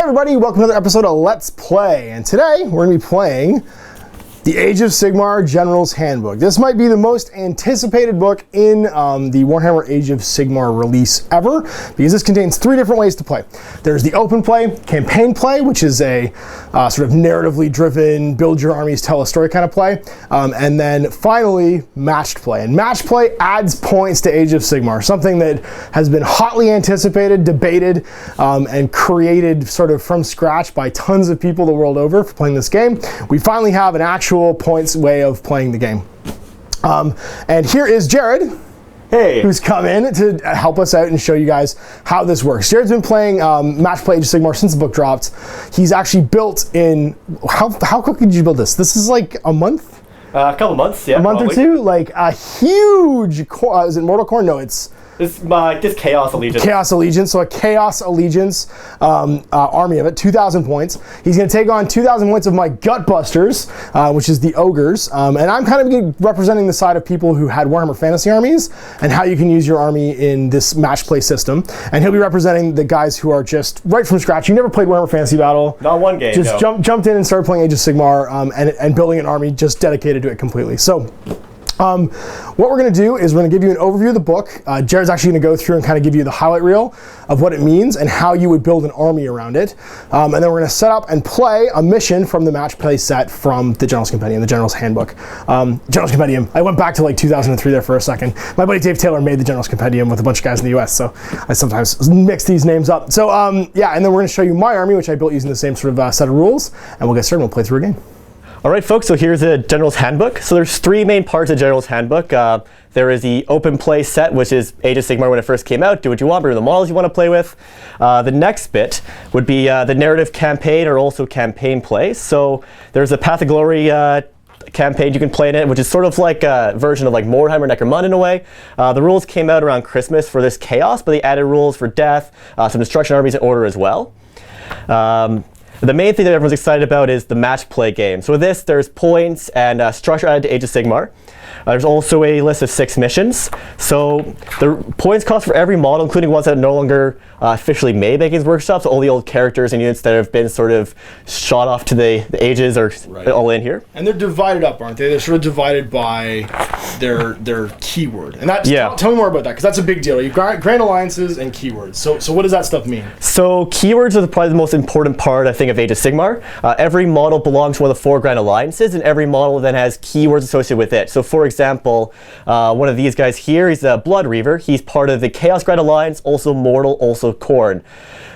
everybody, welcome to another episode of Let's Play, and today we're going to be playing the Age of Sigmar Generals Handbook. This might be the most anticipated book in the Warhammer Age of Sigmar release ever, because this contains three different ways to play. There's the open play, campaign play, which is a sort of narratively driven, build your armies, tell a story kind of play, and then finally, matched play. And matched play adds points to Age of Sigmar, something that has been hotly anticipated, debated, and created sort of from scratch by tons of people the world over for playing this game. We finally have an actual points way of playing the game. And here is Jared. Hey. Who's come in to help us out and show you guys how this works. Jared's been playing Match Play Age of Sigmar since the book dropped. He's actually built in, how quickly did you build this? This is like a month? A couple months, yeah. A month or two? Like a huge, is it Mortal Core? No, it's this Chaos Allegiance. Chaos Allegiance, so a Chaos Allegiance army of it, 2,000 points. He's going to take on 2,000 points of my Gutbusters, which is the Ogres. And I'm kind of representing the side of people who had Warhammer Fantasy armies and how you can use your army in this match play system. And he'll be representing the guys who are just right from scratch. You never played Warhammer Fantasy Battle. Not one game, Just jumped in and started playing Age of Sigmar and building an army just dedicated to it completely. So what we're going to do is we're going to give you an overview of the book. Jared's actually going to go through and kind of give you the highlight reel of what it means and how you would build an army around it. And then we're going to set up and play a mission from the match play set from the Generals Compendium, the Generals Handbook. Generals Compendium, I went back to like 2003 there for a second. My buddy Dave Taylor made the Generals Compendium with a bunch of guys in the US, so I sometimes mix these names up. So yeah, and then we're going to show you my army, which I built using the same sort of set of rules, and we'll get started and we'll play through a game. All right, folks, so here's the General's Handbook. So there's three main parts of General's Handbook. There is the open play set, which is Age of Sigmar when it first came out. Do what you want, bring the models you want to play with. The next bit would be the narrative campaign or also campaign play. So there's a Path of Glory campaign you can play in it, which is sort of like a version of like Warhammer Necromunda in a way. The rules came out around Christmas for this Chaos, but they added rules for Death, some Destruction Armies, and Order as well. The main thing that everyone's excited about is the match play game. So with this, there's points and structure added to Age of Sigmar. There's also a list of 6 missions. So the points cost for every model, including ones that are no longer officially made by Games Workshop, so all the old characters and units that have been sort of shot off to the ages are all in here. And they're divided up, aren't they? They're sort of divided by their keyword. And that's, tell me more about that, because that's a big deal. You've got Grand Alliances and keywords. So what does that stuff mean? So keywords are probably the most important part, I think, of Age of Sigmar. Every model belongs to one of the 4 Grand Alliances, and every model then has keywords associated with it. So for example, one of these guys here, he's a Blood Reaver. He's part of the Chaos Grand Alliance, also Mortal, also Khorne.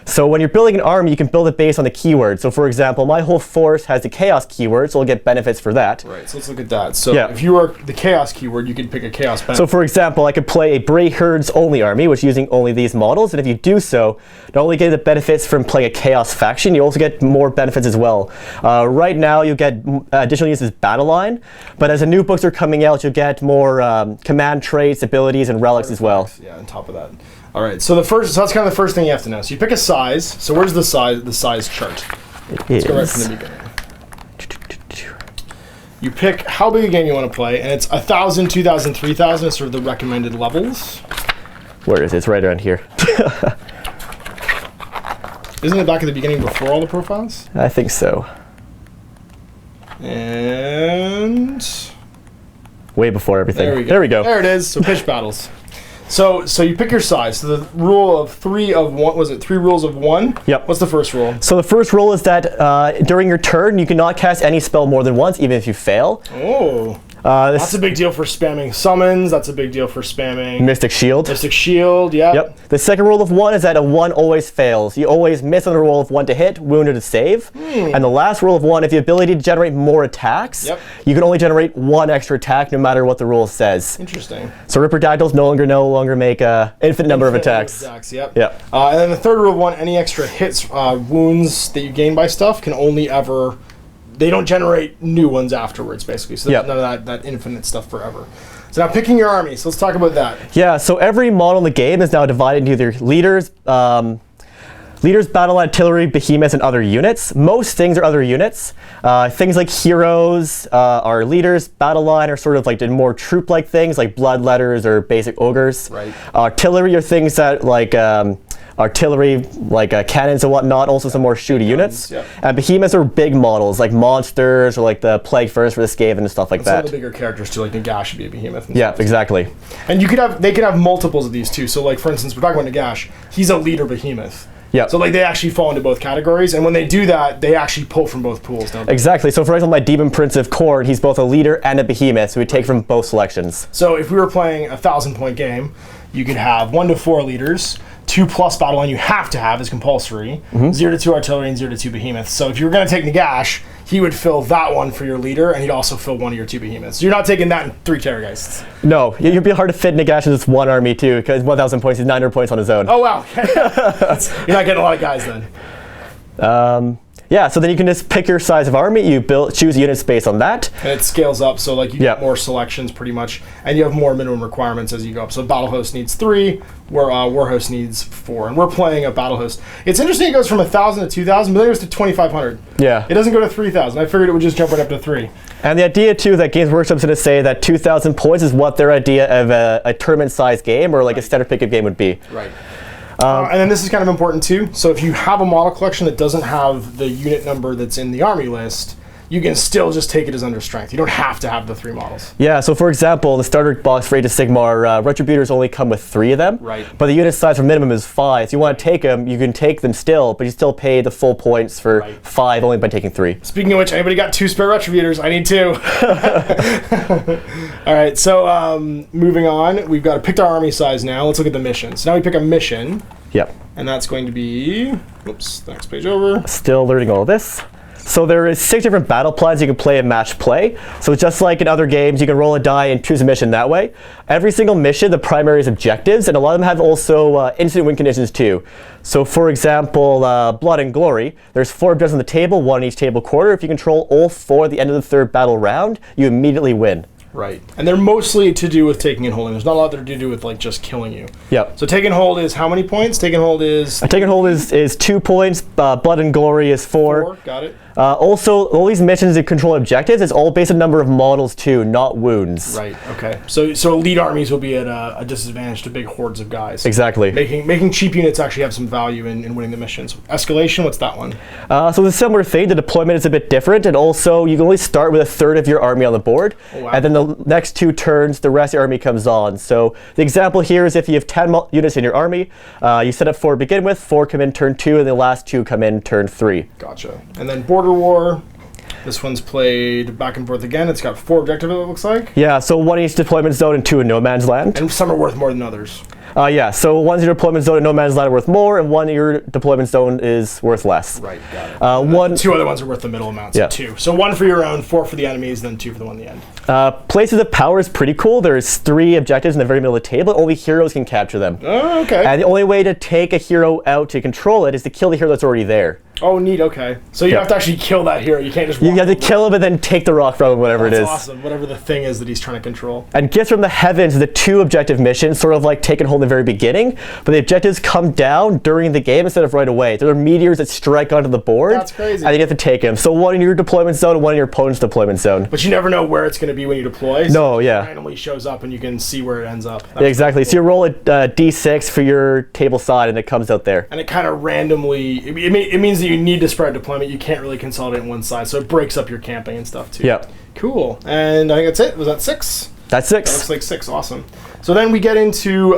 So when you're building an army, you can build it based on the keyword. So for example, my whole force has the Chaos keyword, so I'll get benefits for that. Right, so let's look at that. So if you are the Chaos keyword, you can pick a Chaos benefit. So for example, I could play a Bray Herds only army, which is using only these models, and if you do so, not only get the benefits from playing a Chaos faction, you also get more benefits as well. Right now, you get additional uses Battle Line, but as the new books are coming out, you'll get more command traits, abilities, and relics as well. Yeah, on top of that. All right, so that's kind of the first thing you have to know. So you pick a size. So where's the size chart? Let's go right from the beginning. You pick how big a game you want to play, and it's 1,000, 2,000, 3,000 is sort of the recommended levels. Where is it? It's right around here. Isn't it back at the beginning before all the profiles? I think so. And way before everything. There we go. There it is. So pitch battles. So you pick your size. So the rule of 3 of 1, was it 3 rules of 1? Yep. What's the first rule? So the first rule is that during your turn, you cannot cast any spell more than once, even if you fail. Oh. That's a big deal for spamming summons. That's a big deal for spamming Mystic Shield. Mystic Shield, yeah. Yep. The second rule of 1 is that a 1 always fails. You always miss on the roll of 1 to hit, wound, or to save. And the last rule of 1, if the ability to generate more attacks, you can only generate 1 extra attack no matter what the rule says. Interesting. So Ripperdactyls no longer make an infinite number of attacks. Yep. Yep. And then the third rule of 1, any extra hits, wounds that you gain by stuff can only ever... They don't generate new ones afterwards, basically. So there's none of that infinite stuff forever. So now picking your army. So let's talk about that. Yeah, so every model in the game is now divided into either leaders, battle artillery, behemoths, and other units. Most things are other units. Things like heroes are leaders. Battle line are sort of like more troop-like things, like bloodletters or basic ogres. Right. Artillery are things that like artillery, like cannons and whatnot, also some more shooty units. Yeah. And behemoths are big models, like monsters or like the Plague Furnace for the Skaven and stuff like that. Some of the bigger characters too, like Nagash should be a behemoth. Yeah, exactly. And they could have multiples of these too. So like for instance, we're talking about Nagash. He's a leader behemoth. Yeah. So like they actually fall into both categories, and when they do that, they actually pull from both pools, don't they? Exactly. So for example, my Demon Prince of Khorne, he's both a leader and a behemoth, so we take from both selections. So if we were playing a 1,000-point game, you could have 1 to 4 leaders, 2+ battle line you have to have is compulsory, 0 to 2 artillery, and 0 to 2 behemoths. So if you were going to take Nagash, he would fill that one for your leader, and he'd also fill 1 of your 2 behemoths. So you're not taking that in 3 Terrorgeists. No, it'd be hard to fit Nagash in just 1 army too, because 1,000 points is 900 points on his own. Oh wow, you're not getting a lot of guys then. Yeah, so then you can just pick your size of army, you choose a unit space on that. And it scales up, so like you get more selections pretty much, and you have more minimum requirements as you go up. So Battle Host needs 3, where War Host needs 4, and we're playing a Battle Host. It's interesting it goes from 1,000 to 2,000, but then it goes to 2,500. Yeah. It doesn't go to 3,000. I figured it would just jump right up to 3. And the idea too that Games Workshop's going to say that 2,000 points is what their idea of a tournament-sized game or like a standard pickup game would be. Right. And then this is kind of important too. So if you have a model collection that doesn't have the unit number that's in the army list, you can still just take it as under strength. You don't have to have the 3 models. Yeah, so for example, the starter box for Age of Sigmar, Retributors only come with 3 of them. Right. But the unit size for minimum is 5. So you want to take them, you can take them still, but you still pay the full points for 5 only by taking 3. Speaking of which, anybody got 2 spare Retributors? I need 2. All right, so moving on, we've got to pick our army size now. Let's look at the missions. Now we pick a mission. Yep. And that's going to be, whoops, the next page over. Still learning all of this. So there is 6 different battle plans you can play in match play. So just like in other games, you can roll a die and choose a mission that way. Every single mission, the primary is objectives, and a lot of them have also instant win conditions too. So for example, Blood and Glory, there's 4 objectives on the table, 1 in each table quarter. If you control all 4 at the end of the 3rd battle round, you immediately win. Right. And they're mostly to do with taking and holding. There's not a lot that are to do with like just killing you. Yep. So take and hold is how many points? Take and hold is... Take and hold is 2 points. Blood and Glory is 4. Got it. Also, all these missions that control objectives, it's all based on number of models too, not wounds. Right, okay. So elite armies will be at a disadvantage to big hordes of guys. Exactly. Making cheap units actually have some value in winning the missions. Escalation, what's that one? So it's a similar thing. The deployment is a bit different, and also you can only start with 1/3 of your army on the board. Oh, wow. And then the next 2 turns, the rest of your army comes on. So the example here is if you have 10 units in your army, you set up 4 to begin with, 4 come in turn 2, and the last 2 come in turn 3. Gotcha. And then Border War. This one's played back and forth again. It's got 4 objectives, it looks like. Yeah, so 1 in each deployment zone and 2 in no man's land. And some are worth more than others. Yeah, so 1's your deployment zone and no man's land are worth more, and 1 your deployment zone is worth less. Right, got it. 2 other ones are worth the middle amount, so yeah. 2. So 1 for your own, 4 for the enemies, then 2 for the one in the end. Places of Power is pretty cool. There's 3 objectives in the very middle of the table. Only heroes can capture them. Oh, okay. And the only way to take a hero out to control it is to kill the hero that's already there. Oh, neat, okay. So you have to actually kill that hero. You can't just You have to kill him and then take the rock from him, whatever it is. That's awesome, whatever the thing is that he's trying to control. And Gifts from the Heavens is the 2 objective missions, sort of like take and hold in the very beginning, but the objectives come down during the game instead of right away. There are meteors that strike onto the board. That's crazy. And you have to take them. So 1 in your deployment zone and 1 in your opponent's deployment zone. But you never know where it's going to be when you deploy. So No, yeah. It randomly shows up and you can see where it ends up. Yeah, exactly. Cool. So you roll a d6 for your table side and it comes out there. And it kind of randomly, it means that you need to spread deployment. You can't really consolidate on one side, so it breaks up your camping and stuff too. Yeah. Cool. And I think that's it. Was that 6? That's 6. That looks like 6. Awesome. So then we get into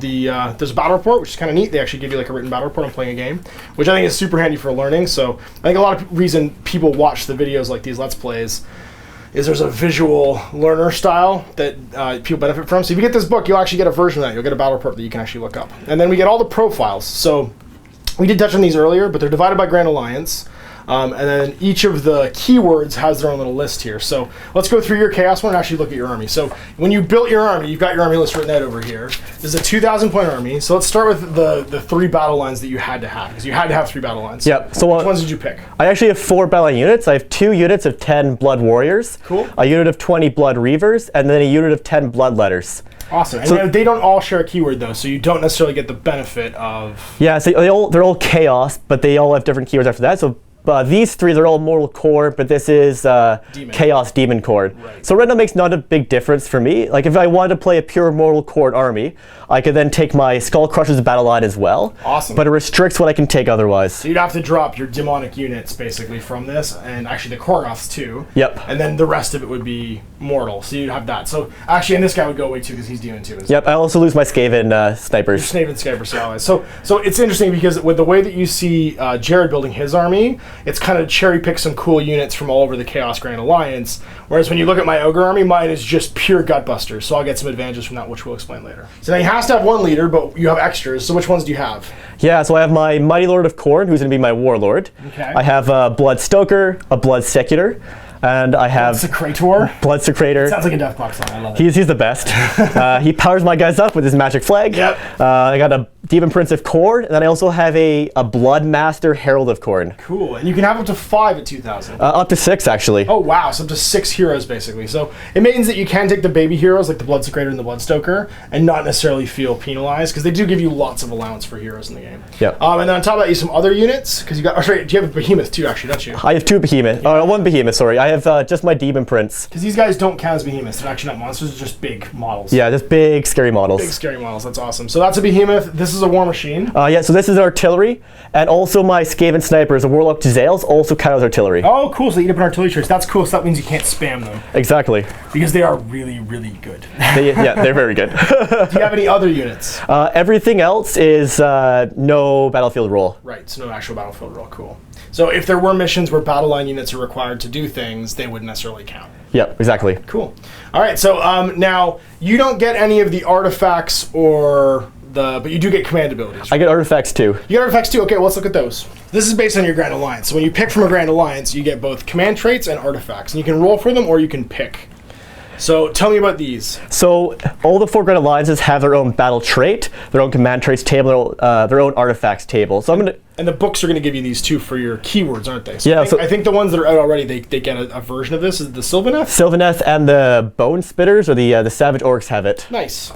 there's a battle report, which is kind of neat. They actually give you like a written battle report on playing a game, which I think is super handy for learning. So I think a lot of reason people watch the videos like these Let's Plays is there's a visual learner style that people benefit from. So if you get this book, you'll actually get a version of that. You'll get a battle report that you can actually look up. And then we get all the profiles. So we did touch on these earlier, but they're divided by Grand Alliance. And then each of the keywords has their own little list here. So let's go through your Chaos one and actually look at your army. So when you built your army, you've got your army list written out over here. This is a 2,000 point army. So let's start with the 3 battle lines that you had to have, because you had to have 3 battle lines. Yep. So which ones did you pick? I actually have 4 battle line units. I have 2 units of 10 Blood Warriors. Cool. A unit of 20 Blood Reavers, and then a unit of 10 Bloodletters. Awesome. And so, they don't all share a keyword though, so you don't necessarily get the benefit of... Yeah, so they're all chaos, but they all have different keywords after that. So these three, they're all Mortal Core, but this is Chaos Demon Core. Right. So right now makes not a big difference for me. Like if I wanted to play a pure Mortal Core army, I could then take my Skull Crushers battle line as well. Awesome. But it restricts what I can take otherwise. So you'd have to drop your demonic units basically from this, and actually the Korgoths too. Yep. And then the rest of it would be mortal. So you'd have that. So actually, and this guy would go away too because he's demon too. Yep. I also lose my Skaven snipers. Snape and Skyper allies. So it's interesting because with the way that you see Jared building his army, it's kind of cherry pick some cool units from all over the Chaos Grand Alliance. Whereas when you look at my Ogre army, mine is just pure Gutbusters. So I'll get some advantages from that, which we'll explain later. So now he has to have one leader, but you have extras. So which ones do you have? Yeah, so I have my Mighty Lord of Khorne, who's going to be my Warlord. Okay. I have a Blood Stoker, a Blood Secular, and I have Secretor. Blood Secretor. Sounds like a Deathclock song. I love it. He's the best. He powers my guys up with his magic flag. Yep. I got a Demon Prince of Khorne, and then I also have a Blood Master Herald of Khorne. Cool. And you can have up to 5 at 2,000. Up to 6, actually. Oh, wow. So up to 6 heroes, basically. So it means that you can take the baby heroes, like the Blood Secretor and the Blood Stoker, and not necessarily feel penalized, because they do give you lots of allowance for heroes in the game. Yep. And then on top of that, you have some other units, because you got, oh, sorry, do you have a Behemoth too, actually, don't you? I have 2 Behemoth. One Behemoth, sorry. I have just my Demon Prince. Because these guys don't count as Behemoths. They're actually not monsters, they're just big models. Yeah, just big, scary models. Big, scary models. That's awesome. So that's a Behemoth. This is a War Machine. Yeah, so this is artillery, and also my Skaven snipers, the Warlock Jezzails, also count as artillery. Oh, cool. So you eat up an artillery trace. That's cool. So that means you can't spam them. Exactly. Because they are really, really good. Yeah, they're very good. Do you have any other units? Everything else is no battlefield roll. Right, so no actual battlefield roll. Cool. So if there were missions where battle line units are required to do things, they wouldn't necessarily count. Yep, exactly. Cool. All right, so now you don't get any of the artifacts but you do get command abilities. I get artifacts too. You get artifacts too? Okay, well, let's look at those. This is based on your Grand Alliance. So when you pick from a Grand Alliance, you get both command traits and artifacts. And you can roll for them or you can pick. So tell me about these. So all the 4 Grand Alliances have their own battle trait, their own command traits table, their own artifacts table. So I'm going to... And the books are going to give you these too for your keywords, aren't they? So yeah. I think the ones that are out already, they get a version of this. Is it the Sylvaneth? Sylvaneth and the Bone Spitters, or the Savage Orcs have it. Nice.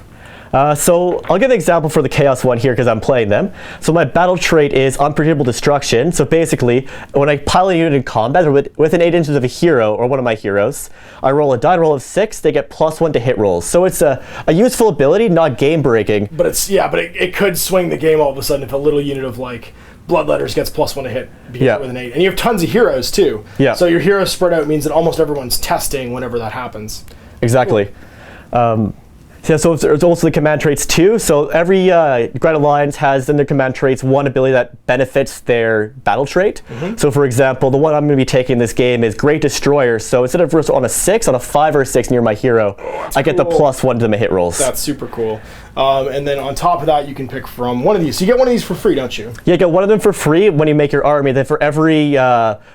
So I'll give an example for the Chaos one here because I'm playing them. So my battle trait is Unpredictable Destruction. So basically, when I pile a unit in combat or within 8 inches of a hero or one of my heroes, I roll a die roll of 6. They get +1 to hit rolls. So it's a useful ability, not game breaking. But it could swing the game all of a sudden if a little unit of like Bloodletters gets +1 to hit because with an 8. And you have tons of heroes too. Yeah. So your heroes spread out means that almost everyone's testing whenever that happens. Exactly. Cool. Yeah, so there's also the command traits too. So every Grand Alliance has in their command traits one ability that benefits their battle trait. Mm-hmm. So for example, the one I'm going to be taking in this game is Great Destroyer. So instead of on a 6, on a 5 or a 6 near my hero, I get the +1 to my hit rolls. That's super cool. And then on top of that, you can pick from one of these. So you get one of these for free, don't you? Yeah, you get one of them for free when you make your army. Then for every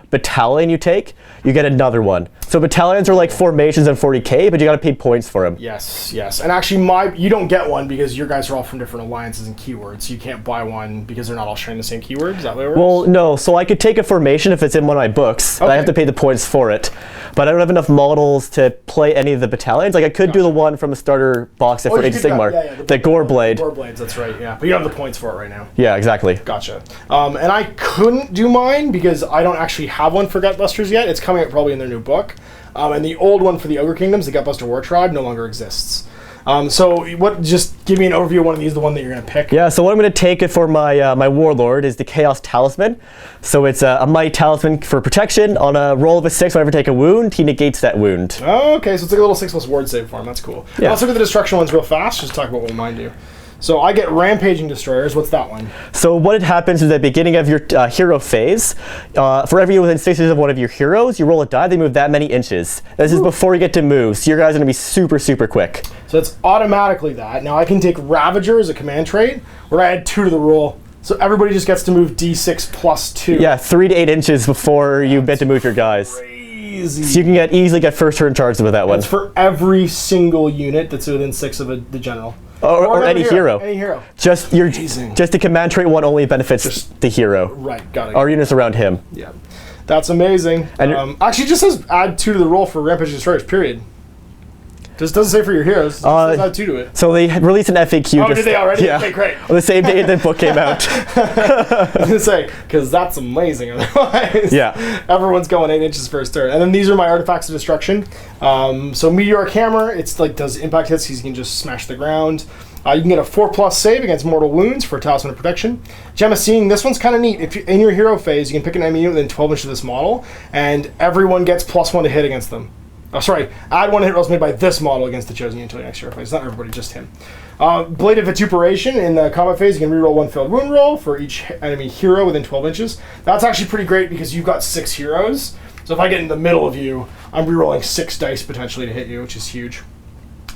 battalion you take, you get another one. So battalions are like formations and 40k, but you got to pay points for them. Yes, yes. And actually, you don't get one because your guys are all from different alliances and keywords. So you can't buy one because they're not all sharing the same keyword. Is that the way it works? Well, no. So I could take a formation if it's in one of my books. Okay. I have to pay the points for it. But I don't have enough models to play any of the battalions. Like I could do the one from the starter box for Age of Sigmar. The Gore Blade. Gore Blades, that's right, yeah. But you don't have the points for it right now. Yeah, exactly. Gotcha. And I couldn't do mine because I don't actually have one for Gutbusters yet. It's coming out probably in their new book. And the old one for the Ogre Kingdoms, the Gutbuster War Tribe, no longer exists. Just give me an overview of one of these, the one that you're going to pick. Yeah, so what I'm going to take it for my my Warlord is the Chaos Talisman. So it's a Mighty Talisman for protection. On a roll of a 6, whenever I take a wound, he negates that wound. Oh, okay, so it's like a little 6+ ward save for him. That's cool. Yeah. Let's look at the destruction ones real fast, just talk about what mine do. So I get Rampaging Destroyers. What's that one? So what happens is at the beginning of your hero phase, for every within 6 inches of one of your heroes, you roll a die, they move that many inches. This is before you get to move, so your guys are going to be super, super quick. So it's automatically that. Now I can take Ravager as a command trait, where I add 2 to the roll. So everybody just gets to move D6 +2. Yeah, 3 to 8 inches before you get to move your guys. Crazy. So you can easily get first turn charged with that one. That's for every single unit that's within 6 of the general. Or any hero. Any hero. Just the command trait one only benefits the hero. Right, got it. Our units around him. Yeah. That's amazing. And actually, it just says add 2 to the roll for Rampage Destroyers, period. Just doesn't say for your heroes. It says how to do it. So they released an FAQ. Oh, did they already? Yeah. Okay, great. On the same day the book came out. I was gonna say, because that's amazing. Otherwise, Yeah. everyone's going 8 inches first turn. And then these are my artifacts of destruction. So meteoric hammer, it's like does impact hits. You can just smash the ground. You can get a 4+ save against mortal wounds for a talisman of protection. Gem of Seeing, this one's kind of neat. If you're in your hero phase, you can pick an enemy unit within 12 inches of this model, and everyone gets +1 to hit against them. Oh, sorry, add 1 hit rolls made by this model against the chosen unit until your next hero phase. It's not everybody, just him. Blade of Vituperation, in the combat phase, you can reroll 1 failed wound roll for each enemy hero within 12 inches. That's actually pretty great because you've got 6 heroes. So if I get in the middle of you, I'm rerolling 6 dice potentially to hit you, which is huge.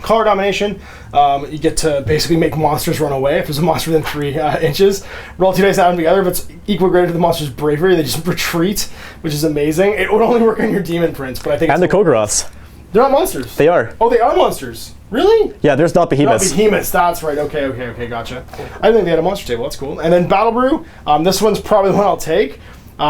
Color Domination, you get to basically make monsters run away. If there's a monster within 3 inches, roll 2 dice, add them together. If it's equal or greater to the monster's bravery, they just retreat, which is amazing. It would only work on your Demon Prince, but I think And the Kogaroths. They're not monsters. They are. Oh, they are monsters. Really? Yeah, there's not behemoths. Not behemoths, that's right. Okay, gotcha. I didn't think they had a monster table. That's cool. And then Battle Brew, this one's probably the one I'll take.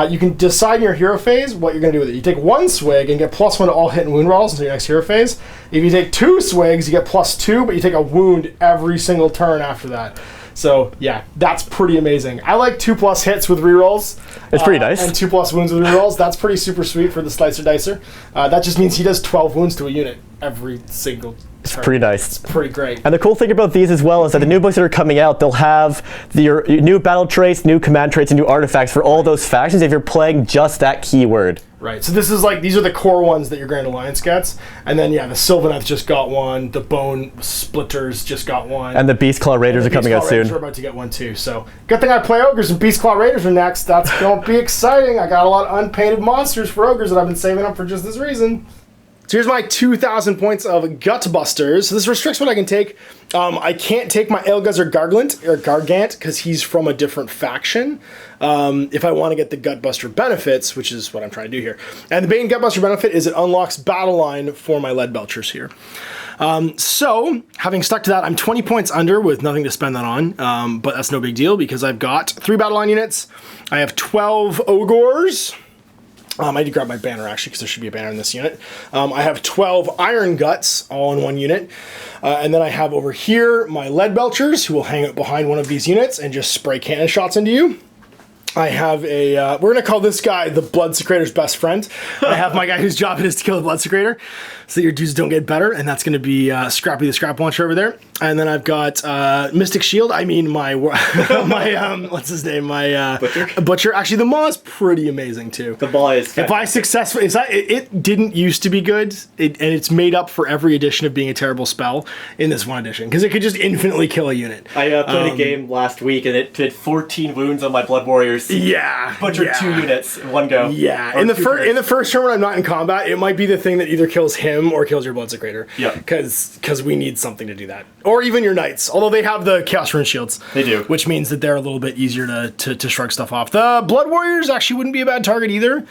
You can decide in your hero phase what you're going to do with it. You take 1 swig and get +1 to all hit and wound rolls until your next hero phase. If you take 2 swigs, you get +2, but you take a wound every single turn after that. So, yeah, that's pretty amazing. I like 2+ hits with rerolls. It's pretty nice. And 2+ wounds with rerolls. That's pretty super sweet for the Slicer Dicer. That just means he does 12 wounds to a unit every single turn. It's pretty nice. It's pretty great. And the cool thing about these as well is that the new books that are coming out, they'll have your new battle traits, new command traits, and new artifacts for all those factions if you're playing just that keyword. Right, so this is like, these are the core ones that your Grand Alliance gets. And then, yeah, the Sylvaneth just got one, the Bone Splitters just got one. And the Beast Claw Raiders are coming out soon. We're about to get one too. So, good thing I play Ogres and Beast Claw Raiders are next. That's going to be exciting. I got a lot of unpainted monsters for Ogres that I've been saving up for just this reason. So here's my 2,000 points of Gutbusters. So this restricts what I can take. I can't take my Aelguz or Gargant because he's from a different faction. If I want to get the Gutbuster benefits, which is what I'm trying to do here. And the Bane Gutbuster benefit is it unlocks Battle Line for my Lead Belchers here. So, having stuck to that, I'm 20 points under with nothing to spend that on. But that's no big deal because I've got 3 Battle Line units. I have 12 Ogres. I need to grab my banner, actually, because there should be a banner in this unit. I have 12 Iron Guts, all in one unit. And then I have over here my Lead Belchers, who will hang out behind one of these units and just spray cannon shots into you. I have a, we're going to call this guy the Blood Secretor's best friend. I have my guy whose job it is to kill the Blood Secretor, so that your dudes don't get better, and that's going to be Scrappy the Scrap Launcher over there. And then I've got Mystic Shield, my, what's his name, my Butcher. Actually, the Maw is pretty amazing, too. The Maw is fantastic. If I successfully, it didn't used to be good, and it's made up for every edition of being a terrible spell in this one edition, because it could just infinitely kill a unit. I played a game last week, and it did 14 wounds on my Blood Warriors. Yeah, Butchered 2 units in one go. Yeah, in the first turn when I'm not in combat, it might be the thing that either kills him or kills your Blood Secretor. Yeah, because we need something to do that, or even your Knights. Although they have the Chaos Rune shields, they do, which means that they're a little bit easier to shrug stuff off. The Blood Warriors actually wouldn't be a bad target either,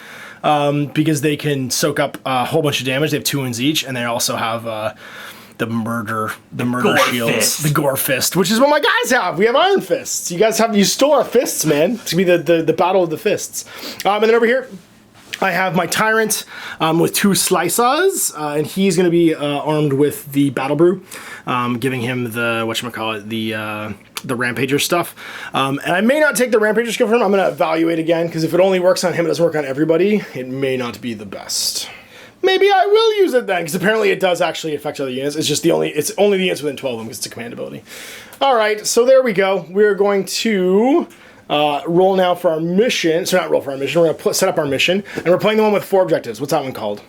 because they can soak up a whole bunch of damage. They have 2 wounds each, and they also have. The murder shields, fist. The Gore Fist, which is what my guys have. We have Iron Fists. You stole our fists, man. It's gonna be the battle of the fists. And then over here, I have my Tyrant with 2 Slicers, and he's gonna be armed with the Battle Brew, giving him the the Rampager stuff. And I may not take the Rampager skill from him. I'm gonna evaluate again because if it only works on him, it doesn't work on everybody. It may not be the best. Maybe I will use it then, because apparently it does actually affect other units. It's only the units within 12 of them, because it's a command ability. All right, so there we go. We're going to roll now for our mission. So not roll for our mission. We're going to set up our mission, and we're playing the one with 4 objectives. What's that one called?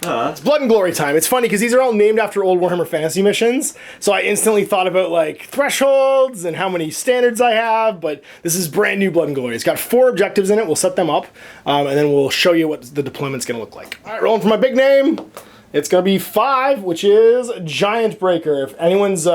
It's Blood and Glory time. It's funny because these are all named after old Warhammer Fantasy missions, so I instantly thought about like thresholds and how many standards I have, but this is brand new Blood and Glory. It's got 4 objectives in it. We'll set them up, and then we'll show you what the deployment's going to look like. All right, rolling for my big name. It's going to be 5, which is Giant Breaker. If anyone's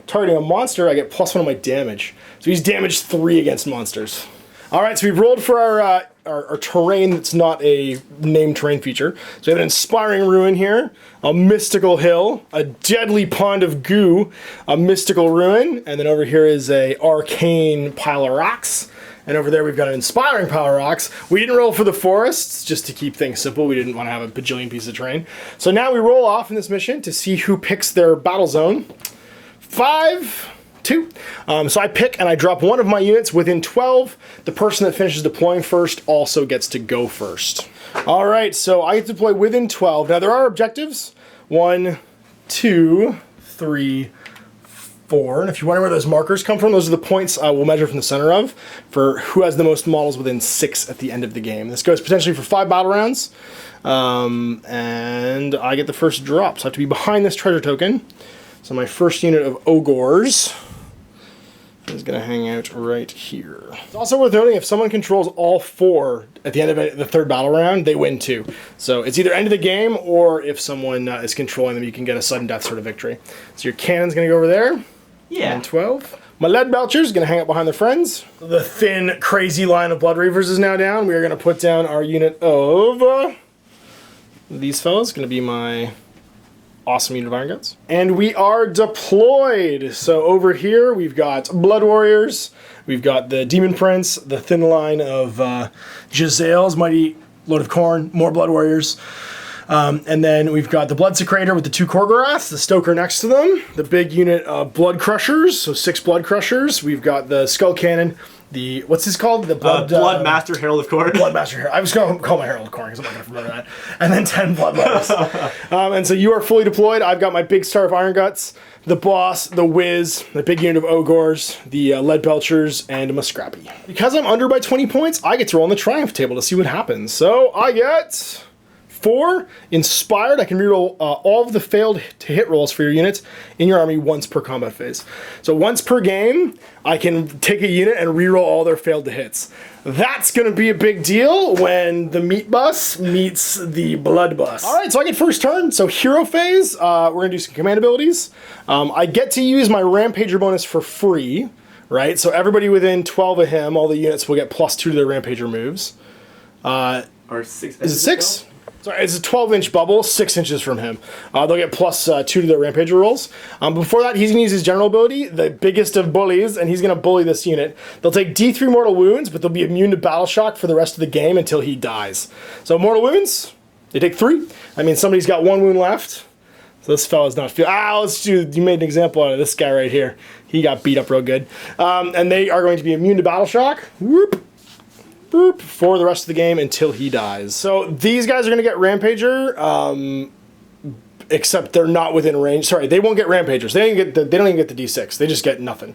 targeting a monster, I get +1 on my damage. So he's damage 3 against monsters. All right, so we've rolled for our terrain that's not a named terrain feature. So we have an Inspiring Ruin here, a Mystical Hill, a Deadly Pond of Goo, a Mystical Ruin, and then over here is a Arcane Pile of Rocks, And over there we've got an Inspiring Power Rocks. We didn't roll for the forests, just to keep things simple. We didn't want to have a bajillion pieces of terrain. So now we roll off in this mission to see who picks their battle zone. 5, 2. So I pick and I drop one of my units within 12. The person that finishes deploying first also gets to go first. All right, so I get to deploy within 12. Now there are objectives. 1, 2, 3, 4. And if you wonder where those markers come from, those are the points we'll measure from the center of for who has the most models within 6 at the end of the game. This goes potentially for 5 battle rounds. And I get the first drop. So I have to be behind this treasure token. So my first unit of Ogres is going to hang out right here. It's also worth noting if someone controls all 4 at the end of the third battle round, they win too. So it's either end of the game, or if someone is controlling them, you can get a sudden death sort of victory. So your cannon's going to go over there. Yeah. And 12. My lead belcher's going to hang out behind their friends. The thin, crazy line of Blood Reavers is now down. We are going to put down our unit of these fellas. Going to be my awesome unit of Iron Guns. And we are deployed. So over here we've got Blood Warriors, we've got the Demon Prince, the thin line of Gisele's Mighty Load of Corn, more Blood Warriors. And then we've got the Blood Secrator with the 2 Korgoraths, the Stoker next to them, the big unit of Blood Crushers, so 6 Blood Crushers. We've got the Skull Cannon, the, what's this called? The Blood Master Herald of Corn. Blood Master Herald. I was going to call my Herald of Corn because I'm not going to remember that. And then 10 Blood Letters. And so you are fully deployed. I've got my big Star of Iron Guts, the Boss, the Wiz, the big unit of Ogres, the Lead Belchers, and my Scrappy. Because I'm under by 20 points, I get to roll on the Triumph table to see what happens. So I get 4 Inspired. I can reroll all of the failed to hit rolls for your units in your army once per combat phase. So once per game, I can take a unit and reroll all their failed to hits. That's going to be a big deal when the meat bus meets the blood bus. All right, so I get first turn. So hero phase, we're going to do some command abilities. I get to use my Rampager bonus for free, right? So everybody within 12 of him, all the units will get +2 to their Rampager moves. Or 6. Is it 6? Sorry, it's a 12-inch bubble, 6 inches from him. They'll get +2 to their Rampager rolls. Before that, he's going to use his general ability, the biggest of bullies, and he's going to bully this unit. They'll take D3 mortal wounds, but they'll be immune to battle shock for the rest of the game until he dies. So mortal wounds, they take 3. I mean, somebody's got 1 wound left. So this fella's not feeling... let's do... You made an example out of this guy right here. He got beat up real good. And they are going to be immune to battle shock. Whoop. For the rest of the game until he dies. So these guys are going to get Rampager, except they're not within range. Sorry, they won't get Rampagers. They don't even get the D6. They just get nothing.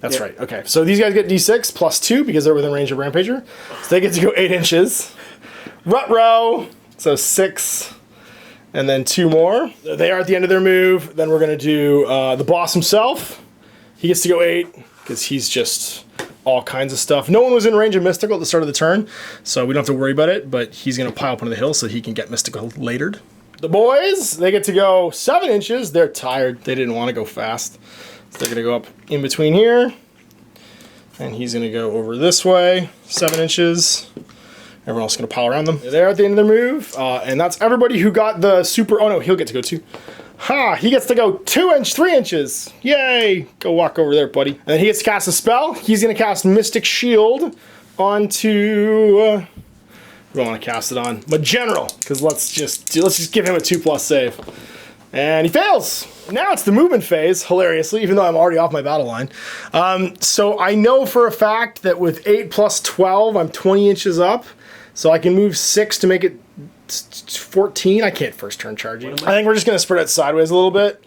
That's right. Okay, so these guys get D6 +2 because they're within range of Rampager. So they get to go 8 inches. Rut-row, so 6, and then 2 more. They are at the end of their move. Then we're going to do the boss himself. He gets to go 8 because he's just... all kinds of stuff. No one was in range of Mystical at the start of the turn, so we don't have to worry about it, but he's going to pile up onto the hill so he can get Mystical latered. The boys, they get to go 7 inches. They're tired. They didn't want to go fast. So they're going to go up in between here, and he's going to go over this way, 7 inches. Everyone else is going to pile around them. They're at the end of their move, and that's everybody who got the super... Oh, no, he'll get to go 2. Ha! He gets to go 3 inches. Yay! Go walk over there, buddy. And then he gets to cast a spell. He's going to cast Mystic Shield onto... we want to cast it on my General, because let's just give him a 2+ save. And he fails. Now it's the movement phase, hilariously, even though I'm already off my battle line. So I know for a fact that with 8 + 12, I'm 20 inches up. So I can move 6 to make it 14. I can't first turn charge you. I think we're just going to spread it sideways a little bit,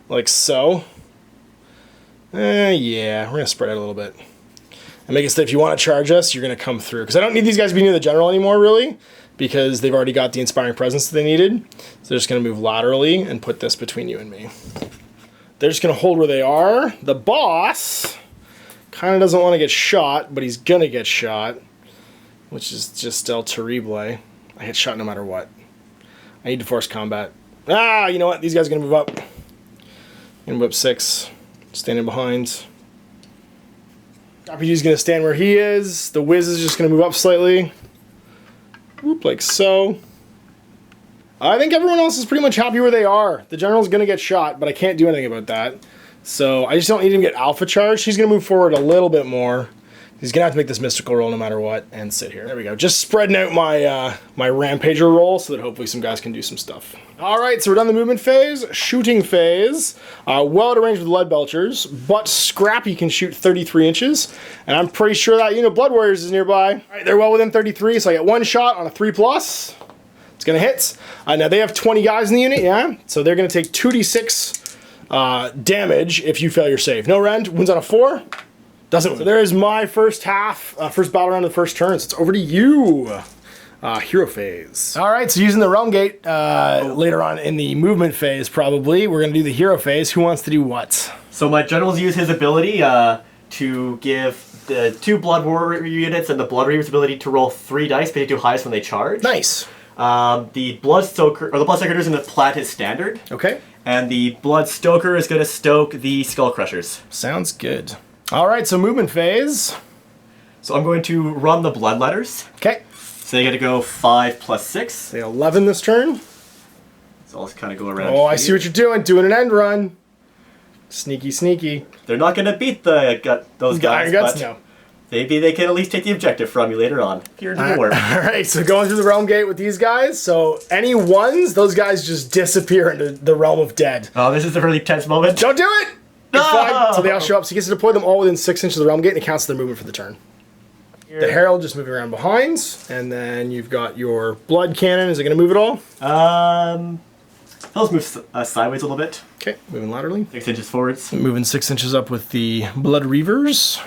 like so. Yeah, we're going to spread it a little bit. And make it so if you want to charge us, you're going to come through. Because I don't need these guys to be near the General anymore, really, because they've already got the Inspiring Presence that they needed. So they're just going to move laterally and put this between you and me. They're just going to hold where they are. The boss kind of doesn't want to get shot, but he's going to get shot, which is just El Terrible. I hit shot no matter what. I need to force combat. You know what? These guys are going to move up. Going to move up 6. Standing behind. RPG's going to stand where he is. The Wiz is just going to move up slightly. Whoop, like so. I think everyone else is pretty much happy where they are. The General's going to get shot, but I can't do anything about that. So I just don't need him to get alpha charged. He's going to move forward a little bit more. He's gonna have to make this mystical roll no matter what and sit here. There we go. Just spreading out my my rampager roll so that hopefully some guys can do some stuff. All right, so we're done the movement phase, shooting phase. Well at a range with lead belchers, but Scrappy can shoot 33 inches, and I'm pretty sure that unit of Blood Warriors is nearby. All right, they're well within 33, so I get one shot on a 3+. It's gonna hit. Now they have 20 guys in the unit, yeah? So they're gonna take 2d6 damage if you fail your save. No rend, wins on a 4. Doesn't. So there is my first half, first battle round of the first turn. So it's over to you. Hero phase. All right, so using the Realm Gate later on in the movement phase, probably, we're gonna do the hero phase. Who wants to do what? So my generals use his ability to give the 2 Blood Warrior units and the Blood Reaver's ability to roll 3 dice, pay 2 highest when they charge. Nice. The Bloodstoker, or the Bloodstoker is gonna plat his standard. Okay. And the Bloodstoker is gonna stoke the Skull Crushers. Sounds good. All right, so movement phase. So I'm going to run the blood letters. Okay. So they get to go 5 plus 6. Say 11 this turn. So I'll just kind of go around. Oh, I see what you're doing. Doing an end run. Sneaky, sneaky. They're not going to beat those guys, Guts, but no. maybe they can at least take the objective from you later on. If you're doing work. All right, so going through the Realm Gate with these guys. So any ones, those guys just disappear into the realm of dead. Oh, this is a really tense moment. Don't do it! No! Fine. So they all show up. So he gets to deploy them all within 6 inches of the Realm Gate, and it counts their movement for the turn. The Herald just moving around behind, and then you've got your Blood Cannon. Is it going to move at all? Let's move sideways a little bit. Okay, moving laterally. 6 inches forwards. Moving 6 inches up with the Blood Reavers.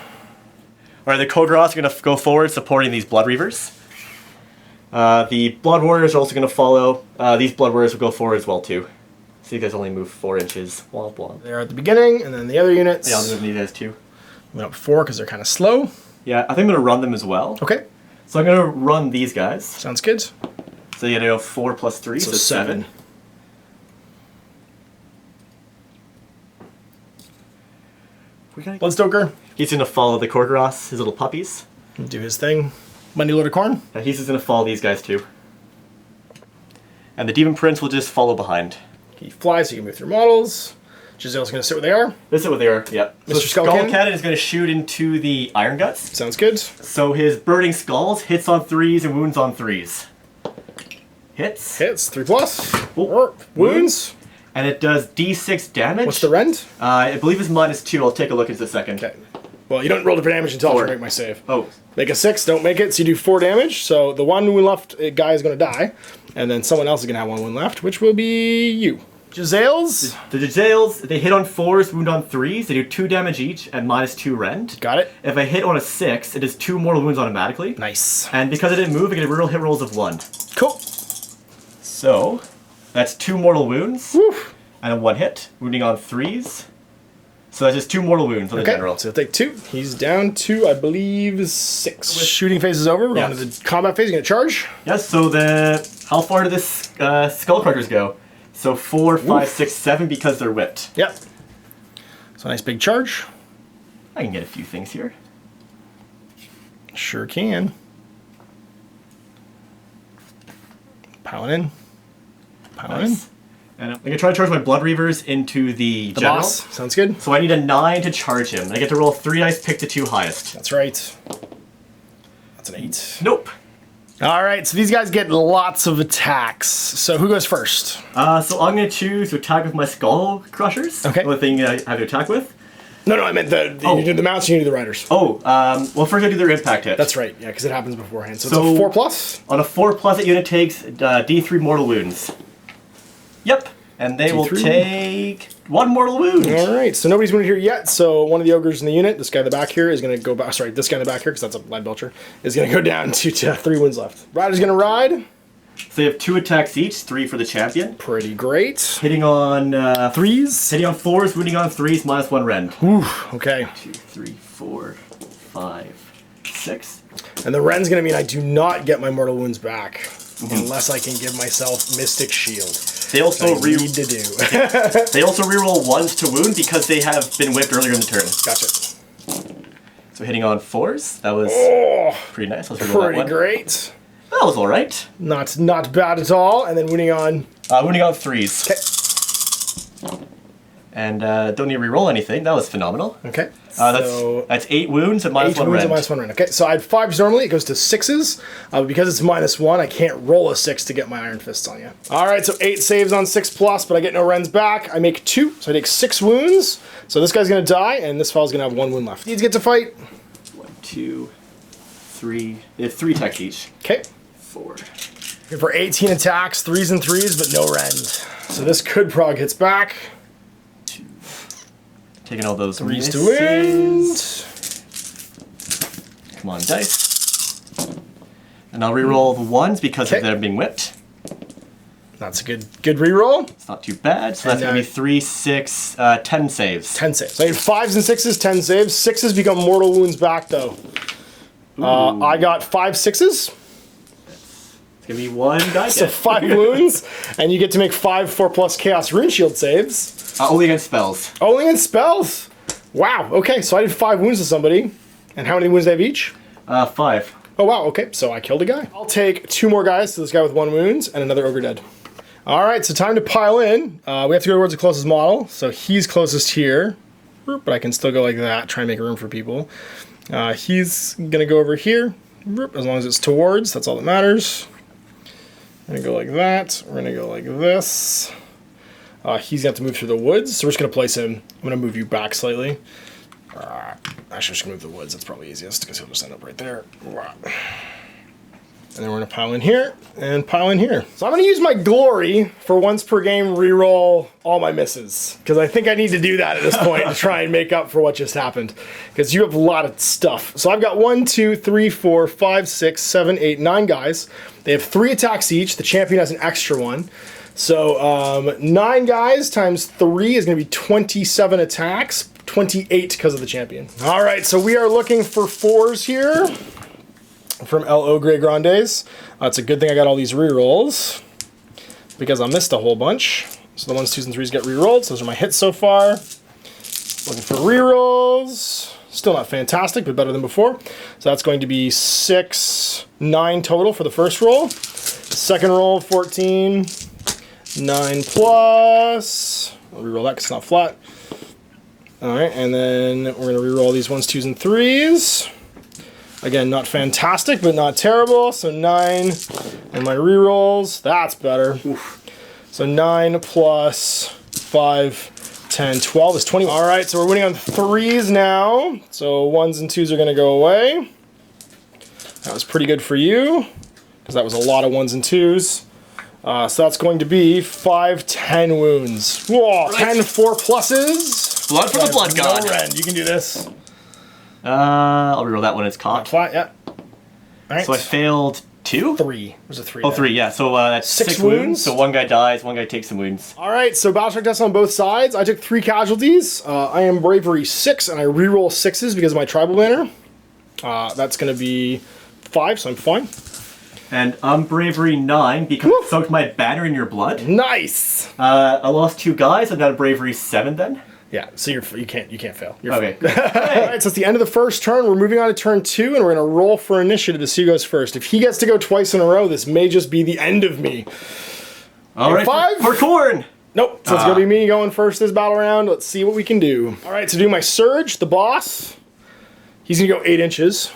Alright, the Kogross are going to go forward supporting these Blood Reavers. The Blood Warriors are also going to follow. These Blood Warriors will go forward as well, too. So you guys only move 4 inches. Womp womp. They're at the beginning, and then the other units. Yeah, I'll move these guys too. Went up 4 because they're kind of slow. Yeah, I think I'm going to run them as well. Okay. So I'm going to run these guys. Sounds good. So you got to go 4 plus 3, so 7. Bloodstoker. He's going to follow the Kogross, his little puppies. Do his thing. Mundy Lord of Corn. He's just going to follow these guys too. And the Demon Prince will just follow behind. He flies, so you can move through models. Giselle's going to sit where they are. This is what they are, yep. Mr. So Skull Cannon is going to shoot into the Iron Guts. Sounds good. So his Burning Skulls hits on 3s and wounds on 3s. Hits. Hits. 3+. Oh, Wounds. And it does D6 damage. What's the rend? I believe it's -2. I'll take a look in just a second. Okay. Well, you don't roll the damage until 4. I make my save. Oh. Make a 6, don't make it, so you do 4 damage. So the one wound left guy is going to die. And then someone else is going to have 1 wound left, which will be you. Giselles. The Giselles, they hit on 4s, wound on 3s. They do 2 damage each and -2 rend. Got it. If I hit on a 6, it does 2 mortal wounds automatically. Nice. And because I didn't move, I get reroll hit rolls of 1. Cool. So, that's 2 mortal wounds. Woo. And a 1 hit, wounding on 3s. So that's just 2 mortal wounds on the general. So he'll take 2. He's down to, I believe, 6. Shooting phase is over. We're on to the combat phase. He's going to charge. Yes, so how far do this Skullcrushers go? So 4, 5, 6, 7 because they're whipped. Yep. So nice big charge. I can get a few things here. Sure can. Piling in. Piling in. And I'm going to try to charge my Blood Reavers into the general. Boss. Sounds good. So I need a 9 to charge him. I get to roll 3 dice, pick the 2 highest. That's right. That's an 8. Nope. All right, so these guys get lots of attacks. So who goes first? So I'm going to choose to attack with my Skull Crushers. Okay. The thing I have to attack with. No, I meant you do the mounts and you do the riders. Oh, well first I do their impact hit. That's right, yeah, because it happens beforehand. So it's a 4+? On a 4+, that unit takes D3 mortal wounds. Yep. And they will take 1 mortal wound. All right, so nobody's wounded here yet. So one of the ogres in the unit, this guy in the back here, is going to go back. Sorry, this guy in the back here, because that's a lead belcher, is going to go down to 3 wounds left. Rider's going to ride. So they have 2 attacks each, 3 for the champion. Pretty great. Hitting on 3s. Hitting on 4s, wounding on 3s, -1 rend. Ooh, okay. 2, 3, 4, 5, 6. And the rend's going to mean I do not get my mortal wounds back. Unless I can give myself Mystic Shield. They also need to do. They also reroll 1s to wound because they have been whipped earlier in the turn. Gotcha. So hitting on 4s, that was pretty nice. Let's reroll that Pretty one. great. That was all right. Not bad at all. And then wounding on. Wounding on 3s. Okay. And don't need to reroll anything. That was phenomenal. Okay. That's 8 wounds and minus 1 rend. -1 rend. Okay, so I had 5s normally. It goes to 6s. But because it's -1, I can't roll a 6 to get my Iron Fists on you. All right, so 8 saves on 6+, but I get no rends back. I make 2, so I take 6 wounds. So this guy's going to die, and this fellow's going to have 1 wound left. Needs to get to fight. 1, 2, 3. They have 3 attacks each. Okay. 4. Good for 18 attacks, 3s and 3s, but no rend. So this could prog hits back. Taking all those 3s to wind. Come on, dice. And I'll reroll the 1s because of them being whipped. That's a good reroll. It's not too bad. So that's going to be 3, 6, 10 saves. 10 saves. So I need 5s and 6s, 10 saves. 6s become mortal wounds back, though. I got 5 6s. It's going to be 1 die. So 5 wounds, and you get to make 5 4+ Chaos Rune Shield saves. Only against spells. Only in spells? Wow, okay, so I did 5 wounds to somebody. And how many wounds do they have each? 5. Oh wow, okay, so I killed a guy. I'll take 2 more guys to this guy with 1 wound, and another ogre dead. Alright, so time to pile in. We have to go towards the closest model, so he's closest here. But I can still go like that, try and make room for people. He's gonna go over here, as long as it's towards, that's all that matters. We're gonna go like that, we're gonna go like this. He's gonna have to move through the woods, so we're just gonna place him. I'm gonna move you back slightly. Actually, I'm just gonna move the woods, that's probably easiest, because he'll just end up right there. And then we're gonna pile in here, and pile in here. So I'm gonna use my glory for once per game reroll all my misses. Because I think I need to do that at this point to try and make up for what just happened. Because you have a lot of stuff. So I've got 1, 2, 3, 4, 5, 6, 7, 8, 9 guys. They have 3 attacks each. The champion has an extra one. So 9 guys times 3 is gonna be 27 attacks. 28 because of the champion. All right, so we are looking for 4s here. From L.O. Grey Grandes. It's a good thing I got all these rerolls because I missed a whole bunch. So the 1s, 2s, and 3s get rerolled. So those are my hits so far. Looking for rerolls. Still not fantastic, but better than before. So that's going to be 6, 9 total for the first roll. Second roll, 14, 9 plus. I'll reroll that because it's not flat. All right, and then we're going to reroll these 1s, 2s, and 3s. Again, not fantastic, but not terrible. So 9, and my rerolls, that's better. Oof. So 9 plus 5, 10, 12 is 20. All right, so we're winning on 3s now. So 1s and 2s are gonna go away. That was pretty good for you, because that was a lot of 1s and 2s. So that's going to be 5, 10 wounds. Whoa, 10 4+s. Blood from the blood god. No rend. You can do this. I'll reroll that when it's caught. Flat, yeah. All right. So I failed 2? 3. There's a 3. Oh, 3, yeah. So that's 6 wounds. So 1 guy dies, 1 guy takes some wounds. All right, so battle strike tests on both sides. I took 3 casualties. I am bravery 6, and I reroll 6s because of my tribal banner. That's going to be 5, so I'm fine. And I'm bravery 9 because I soaked my banner in your blood. Nice. I lost 2 guys. I'm down bravery 7 then. Yeah, so you can't fail. You're okay. All right, so it's the end of the first turn. We're moving on to turn 2, and we're gonna roll for initiative to see who goes first. If he gets to go twice in a row, this may just be the end of me. All right, 5 for corn. Nope. So it's gonna be me going first this battle round. Let's see what we can do. All right, so do my surge, the boss. He's gonna go 8 inches,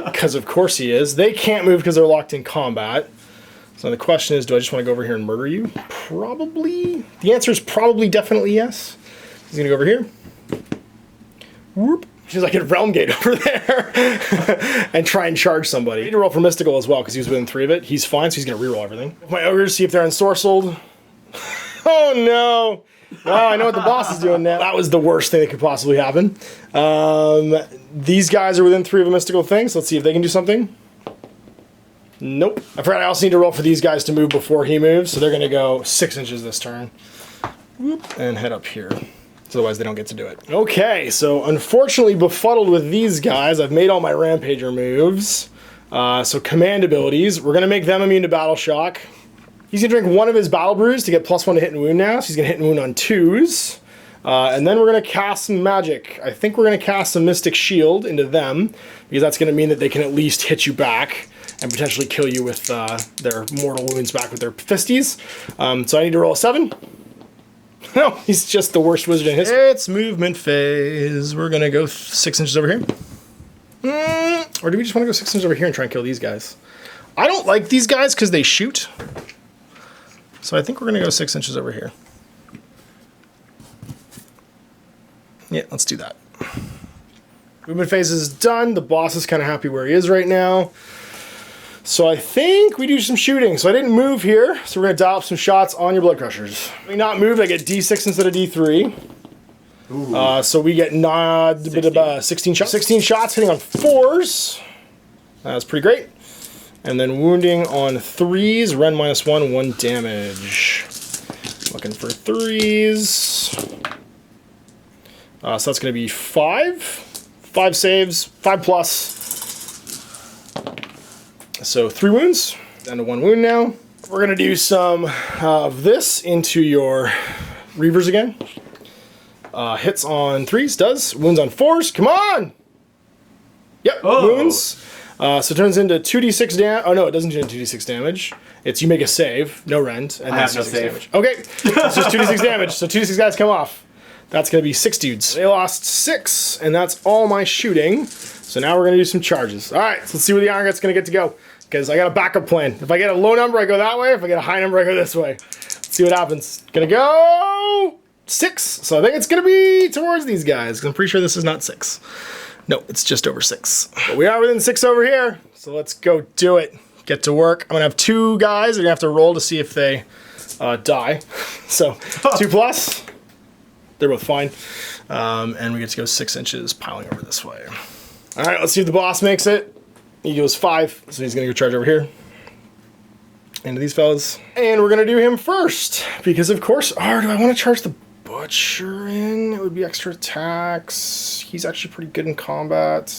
because of course he is. They can't move because they're locked in combat. So the question is, do I just want to go over here and murder you? Probably. The answer is probably, definitely yes. He's gonna go over here. Whoop. She's like a realm gate over there and try and charge somebody. I need to roll for mystical as well because he was within 3 of it. He's fine, so he's gonna reroll everything. My ogres, see if they're ensorcelled. Oh no! Oh, I know what the boss is doing now. That was the worst thing that could possibly happen. These guys are within 3 of a mystical thing, so let's see if they can do something. Nope. I forgot I also need to roll for these guys to move before he moves, so they're gonna go 6 inches this turn. Whoop, and head up here. Otherwise they don't get to do it. Okay, so unfortunately befuddled with these guys, I've made all my Rampager moves. So command abilities, we're gonna make them immune to battle shock. He's gonna drink 1 of his battle brews to get +1 to hit and wound now, so he's gonna hit and wound on 2s. And then we're gonna cast some magic. I think we're gonna cast some Mystic Shield into them, because that's gonna mean that they can at least hit you back and potentially kill you with their mortal wounds back with their fisties. So I need to roll a 7. No, he's just the worst wizard in history. It's movement phase. We're gonna go 6 inches over here. Or do we just want to go 6 inches over here and try and kill these guys? I don't like these guys because they shoot. So I think we're gonna go 6 inches over here. Yeah, let's do that. Movement phase is done. The boss is kind of happy where he is right now. So I think we do some shooting. So I didn't move here, so we're gonna dial up some shots on your blood crushers. If we not move, I get D6 instead of D3. So we get 16 shots. 16 shots hitting on 4s. That's pretty great. And then wounding on 3s, Ren -1, 1 damage. Looking for 3s. So that's gonna be 5. 5 saves, 5 plus. So 3 wounds, down to 1 wound now. We're gonna do some of this into your Reavers again. Hits on 3s, does. Wounds on 4s, come on! Yep, wounds. So it turns into 2d6 damage. Oh no, it doesn't turn into 2d6 damage. It's you make a save, no rend, and I have no save. Damage. Okay, it's just 2d6 damage, so 2d6 guys come off. That's gonna be 6 dudes. They lost 6, and that's all my shooting. So now we're gonna do some charges. All right, so let's see where the Iron Gut's gonna get to go. Because I got a backup plan. If I get a low number, I go that way. If I get a high number, I go this way. Let's see what happens. Gonna go 6. So I think it's gonna be towards these guys. 'Cause I'm pretty sure this is not 6. No, it's just over 6. But we are within 6 over here. So let's go do it. Get to work. I'm gonna have 2 guys. They're gonna have to roll to see if they die. So 2 plus. They're both fine. And we get to go 6 inches piling over this way. All right, let's see if the boss makes it. He goes 5, so he's gonna go charge over here. Into these fellas. And we're gonna do him first, because of course, do I wanna charge the Butcher in? It would be extra attacks. He's actually pretty good in combat.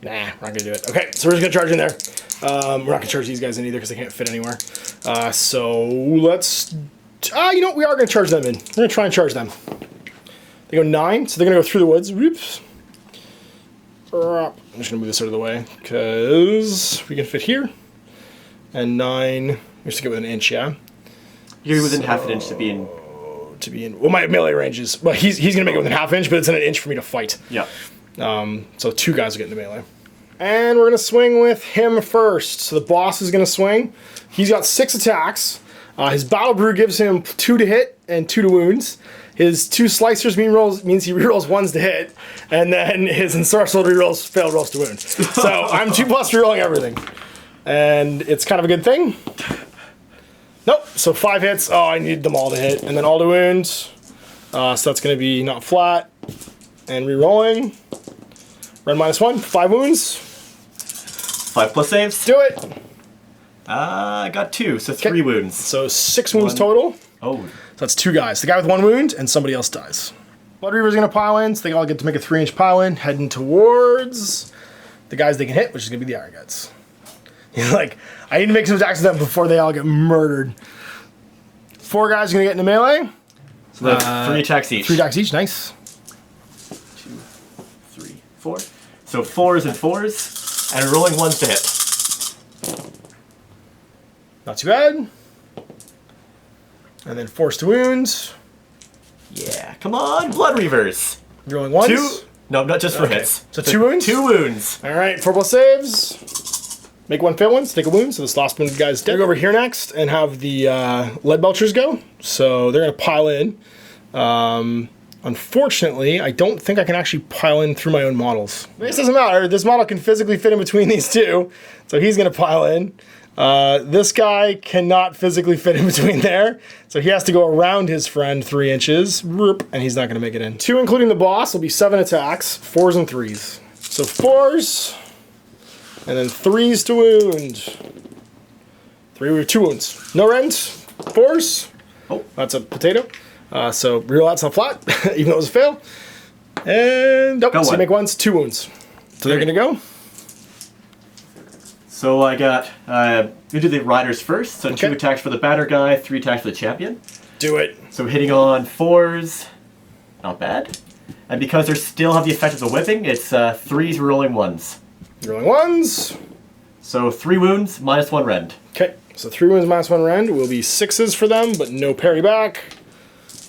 Nah, we're not gonna do it. Okay, so we're just gonna charge in there. We're not gonna charge these guys in either, because they can't fit anywhere. So let's, you know what, we are gonna charge them in. We're gonna try and charge them. They go 9, so they're gonna go through the woods. Whoops. I'm just gonna move this out of the way because we can fit here. And 9, we have to get within an inch, yeah? You're within half an inch to be in. Well, my melee range is, well, he's gonna make it within half inch, but it's in an inch for me to fight. Yeah. So 2 guys will get into melee. And we're gonna swing with him first. So the boss is gonna swing. He's got 6 attacks. His Battle Brew gives him 2 to hit and 2 to wounds. His 2 slicers means he rerolls 1s to hit, and then his ensorcelled rerolls failed rolls to wound. So I'm 2 plus rerolling everything, and it's kind of a good thing. Nope. So 5 hits. Oh, I need them all to hit, and then all to wounds. So that's going to be not flat, and rerolling. Ren -1, 5 wounds. 5 plus saves. Do it. I got 2, so 3 wounds. So 6 wounds total. Oh. So that's 2 guys. The guy with 1 wound, and somebody else dies. Blood Reaver's gonna pile in, so they all get to make a 3-inch pile in, heading towards the guys they can hit, which is gonna be the Iron Guts. Like, I need to make some attacks with them before they all get murdered. 4 guys are gonna get into melee. So that's 3 attacks each. 3 attacks each, nice. 2, 3, 4. So 4s and 4s, and rolling 1s to hit. Not too bad. And then force to wounds. Yeah, come on, Blood Reavers. You're rolling 1s? 2. No, not just for hits. So 2 wounds? 2 wounds. All right, 4 plus saves. Make 1 fail once, take a wound, so this last one guy's dead. We're gonna go over here next and have the lead belchers go. So they're gonna pile in. Unfortunately, I don't think I can actually pile in through my own models. This doesn't matter. This model can physically fit in between these 2, so he's gonna pile in. This guy cannot physically fit in between there, so he has to go around his friend 3 inches, and he's not gonna make it in. 2, including the boss, will be 7 attacks, 4s and 3s. So 4s, and then 3s to wound. 2 wounds. No rends, 4s. Oh, that's a potato. So real that's not flat, even though it was a fail. And nope, so you make 1s, 2 wounds. So they're gonna go. So I got, we do the riders first. So 2 attacks for the batter guy, 3 attacks for the champion. Do it. So hitting on 4s, not bad. And because they still have the effect of the whipping, it's 3s rolling 1s. Rolling 1s. So 3 wounds, -1 rend. Okay, so 3 wounds, -1 rend will be 6s for them, but no parry back.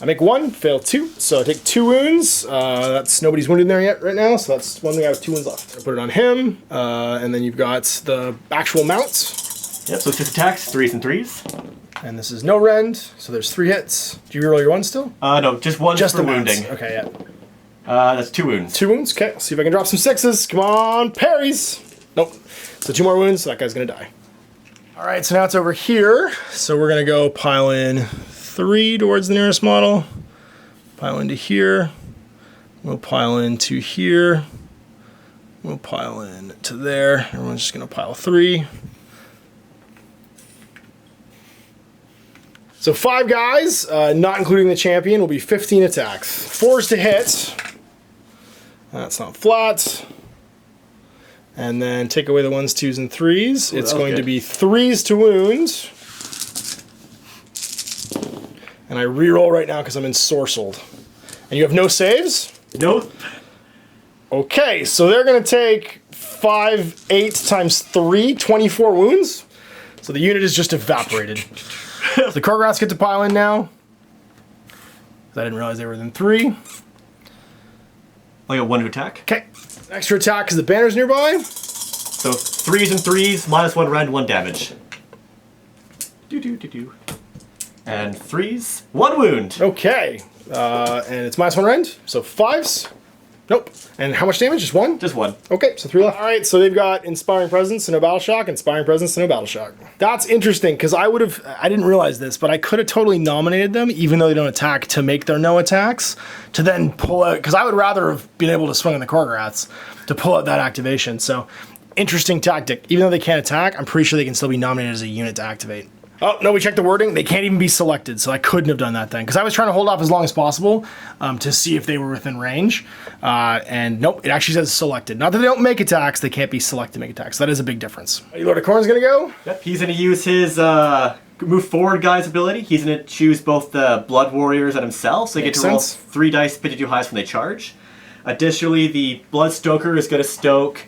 I make 1, fail 2, so I take 2 wounds. That's nobody's wounded in there yet right now, so that's one thing I have 2 wounds left. I put it on him, and then you've got the actual mounts. Yep, so 6 attacks, 3s and 3s. And this is no rend, so there's 3 hits. Do you reroll your 1 still? No, just 1 Just for the wounding. mounts. Okay, yeah. That's 2 wounds. 2 wounds, okay. Let's see if I can drop some 6s. Come on, parries. Nope. So 2 more wounds, so that guy's gonna die. All right, so now it's over here. So we're gonna go pile in 3 towards the nearest model. Pile into here. We'll pile into here. We'll pile in to there. Everyone's just gonna pile 3. So 5 guys, not including the champion, will be 15 attacks. 4s to hit. That's not flat. And then take away the 1s, 2s, and 3s. Ooh, it's going good. to be 3s to wound. And I reroll right now because I'm ensorcelled. And you have no saves? Nope. Okay, so they're going to take 5, 8 times 3, 24 wounds. So the unit is just evaporated. The Korgoths get to pile in now. I didn't realize they were within 3. I got 1 to attack. Okay, extra attack because the banner's nearby. So 3s and 3s, -1 rend, 1 damage. And 3s, 1 wound. Okay, and it's -1 rend, so 5s. Nope. And how much damage? Just 1? Just 1. Okay, so 3 left. All right, so they've got Inspiring Presence and no Battle Shock, Inspiring Presence and no Battle Shock. That's interesting, because I didn't realize this, but I could have totally nominated them, even though they don't attack, to make their no attacks, to then pull out, because I would rather have been able to swing on the Korgoths to pull out that activation. So, interesting tactic. Even though they can't attack, I'm pretty sure they can still be nominated as a unit to activate. Oh, no, we checked the wording. They can't even be selected, so I couldn't have done that then. Because I was trying to hold off as long as possible to see if they were within range. And nope, it actually says selected. Not that they don't make attacks, they can't be selected to make attacks. That is a big difference. Lord of Khorne's gonna go? Yep, he's going to use his move forward guy's ability. He's going to choose both the Blood Warriors and himself, so they Makes get to roll sense. 3 dice pitted to highest when they charge. Additionally, the Blood Stoker is going to stoke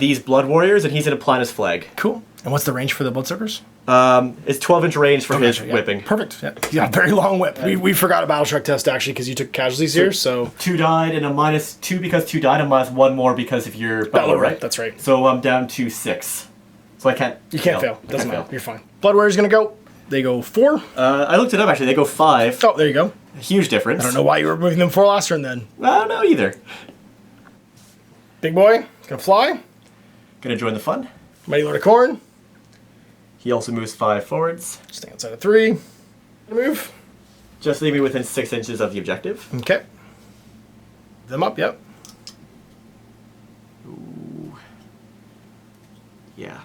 these Blood Warriors, and he's going to plant his flag. Cool. And what's the range for the Bloodsuckers? It's 12-inch range for his Yeah. whipping. Perfect. Yeah, very long whip. We forgot a Battle Shock test, actually, because you took casualties here, so... 2 died, and a -2 because 2 died, and -1 more because of your battle, right? That's right. So I'm down to 6. So I can't. You can't fail. Doesn't Can't matter. fail. You're fine. Blood Warrior's gonna go. They go 4. I looked it up actually. They go 5. Oh, there you go. A huge difference. I don't know why you were moving them 4 last turn then. I don't know either. Big boy, gonna fly. Gonna join the fun. Mighty Lord of Khorne. He also moves 5 forwards. Stay outside of 3. Move. Just leave me within 6 inches of the objective. Okay. Them up, yep. Yeah.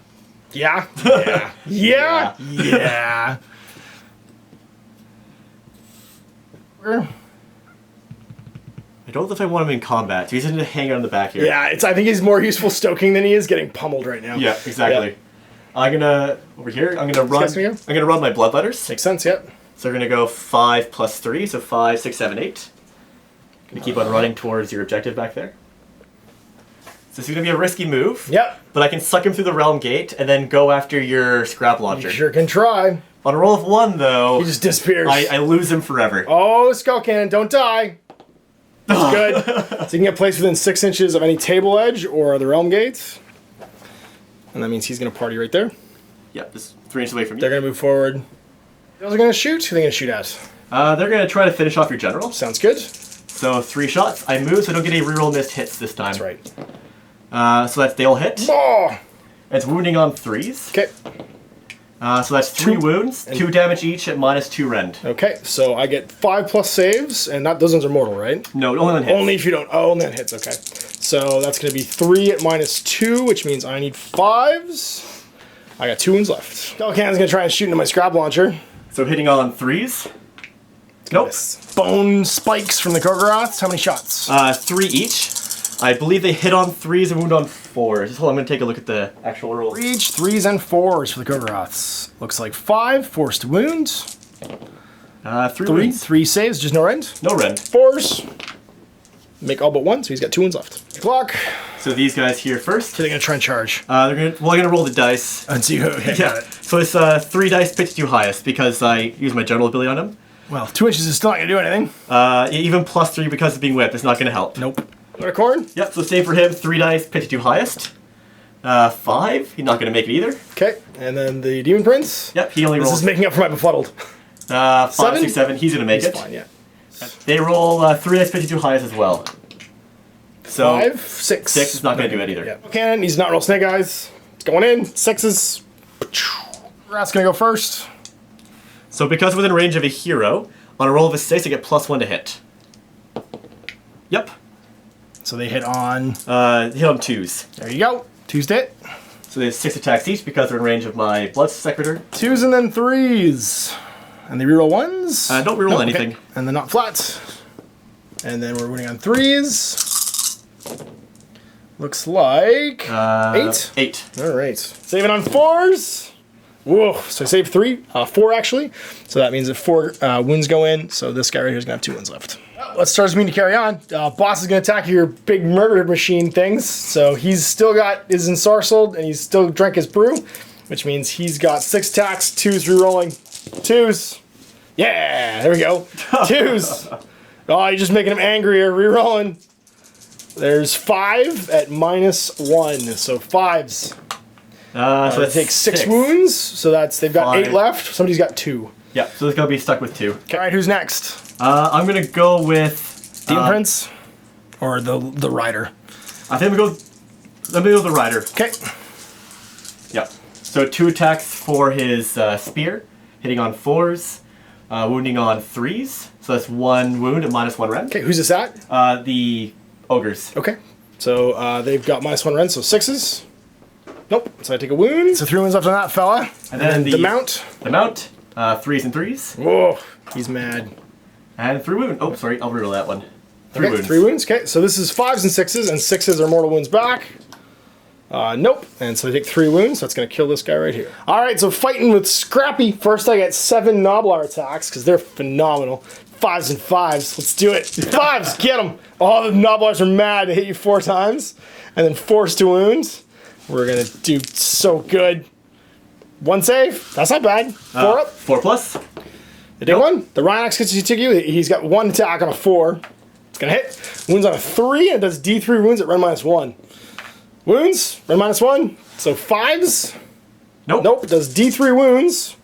Yeah. Yeah. Yeah. Yeah. I don't know if I want him in combat. So he's going to hang out in the back here. Yeah, I think he's more useful stoking than he is getting pummeled right now. Yeah, exactly. Yeah. I'm gonna over here. I'm gonna run. guy's gonna go? I'm gonna run my blood letters. Makes sense, yep. So we're gonna go 5 plus 3, so 5, 6, 7, 8. Gonna keep on running towards your objective back there. So this is gonna be a risky move. Yep. But I can suck him through the realm gate and then go after your scrap launcher. You sure can try. On a roll of 1, though, He just disappears. I lose him forever. Oh, Skull Cannon, don't die. That's good. So you can get placed within 6 inches of any table edge or the realm gates. And that means he's gonna party right there. Yep, just 3 inches away from you. They're gonna move forward. Those are gonna shoot. Who are they gonna shoot at? They're gonna try to finish off your general. Sounds good. So 3 shots. I move, so I don't get any reroll missed hits this time. That's right. So that's they'll hit. Oh! It's wounding on 3s. Okay. So that's 3 wounds, 2 damage each at -2 rend. Okay, so I get 5 plus saves, and those ones are mortal, right? No, only on hits. Only if you don't. Oh, only on hits, okay. So that's going to be 3 at -2, which means I need 5s. I got 2 wounds left. Skull Cannon's going to try and shoot into my scrap launcher. So hitting on 3s. Nope. Bone spikes from the Korgoths. How many shots? 3 each. I believe they hit on 3s and wound on 4s. Just hold on, I'm going to take a look at the actual roll. Each 3s and 4s for the Korgoths. Looks like 5 force to wound. 3 wounds. 3 saves, just no rend. No rend. 4s. Make all but 1, so he's got 2 wounds left. Clock. So these guys here first. So they're going to try and charge. I'm gonna roll the dice. And see who. Okay, got it. So it's 3 dice pitched to highest because I use my general ability on him. Well, 2 inches is still not gonna do anything. Even +3 because of being whipped, it's not going to help. Nope. Unicorn? Yep, so save for him, 3 dice, pitch to highest. 5, he's not going to make it either. Okay, and then the Demon Prince? Yep, he only rolls. This is making up for my befuddled. 5, 6, 7, he's going to make it. Fine, yeah. They roll 3 dice, pitch to highest as well. So 5, 6. 6 is not going to do it either. Yeah. Cannon, he's not roll snake eyes. It's going in, 6s. Rat's gonna go first. So because within range of a hero, on a roll of a 6, I get +1 to hit. Yep. So they hit on... Hit on 2s. There you go. 2s to hit. So they have 6 attacks each because they're in range of my Blood Secretor. 2s and then 3s. And they reroll 1s? Don't reroll anything. Okay. And then not flat. And then we're winning on 3s. Looks like... 8? 8. Alright. Saving on 4s. Whoa, so I saved 3, 4 actually. So that means that 4 wounds go in. So this guy right here is gonna have 2 wounds left. Let's start as mean to carry on. Boss is gonna attack your big murder machine things. So he's still got his ensorcelled and he's still drank his brew, which means he's got 6 attacks, 2s rerolling, 2s. Yeah, there we go. 2s. Oh, you're just making him angrier, rerolling. There's 5 at -1, so 5s. So they take 6 wounds, so they've got 8 left. Somebody's got 2. Yeah, so it's gonna be stuck with 2. Okay. All right, who's next? I'm gonna go with Demon Prince or the Rider. I think I'm gonna go with the Rider. Okay. Yeah. So 2 attacks for his spear, hitting on 4s, wounding on 3s. So that's 1 wound at -1 rend. Okay, who's this at? The ogres. Okay. So they've got -1 rend, so 6s. Nope. So I take a wound. So 3 wounds left on that fella. And then the mount. The mount, 3s and 3s. Whoa, he's mad. And 3 wounds. Oh, sorry, I'll reroll that one. 3 wounds. 3 wounds. Okay, so this is 5s and 6s, and 6s are mortal wounds back. Nope. And so I take 3 wounds. So that's going to kill this guy right here. All right, so fighting with Scrappy. First, I get 7 Noblar attacks because they're phenomenal. 5s and 5s. Let's do it. 5s, get them. All the Noblars are mad to hit you 4 times, and then force to wound. We're gonna do so good. 1 save. That's not bad. 4 up. 4 plus. The big one. The Rhinox gets to you. He's got 1 attack on a 4. It's gonna hit. Wounds on a 3 and it does D3 wounds at rend -1. Wounds. Rend -1. So 5s. Nope. Nope. Does D3 wounds.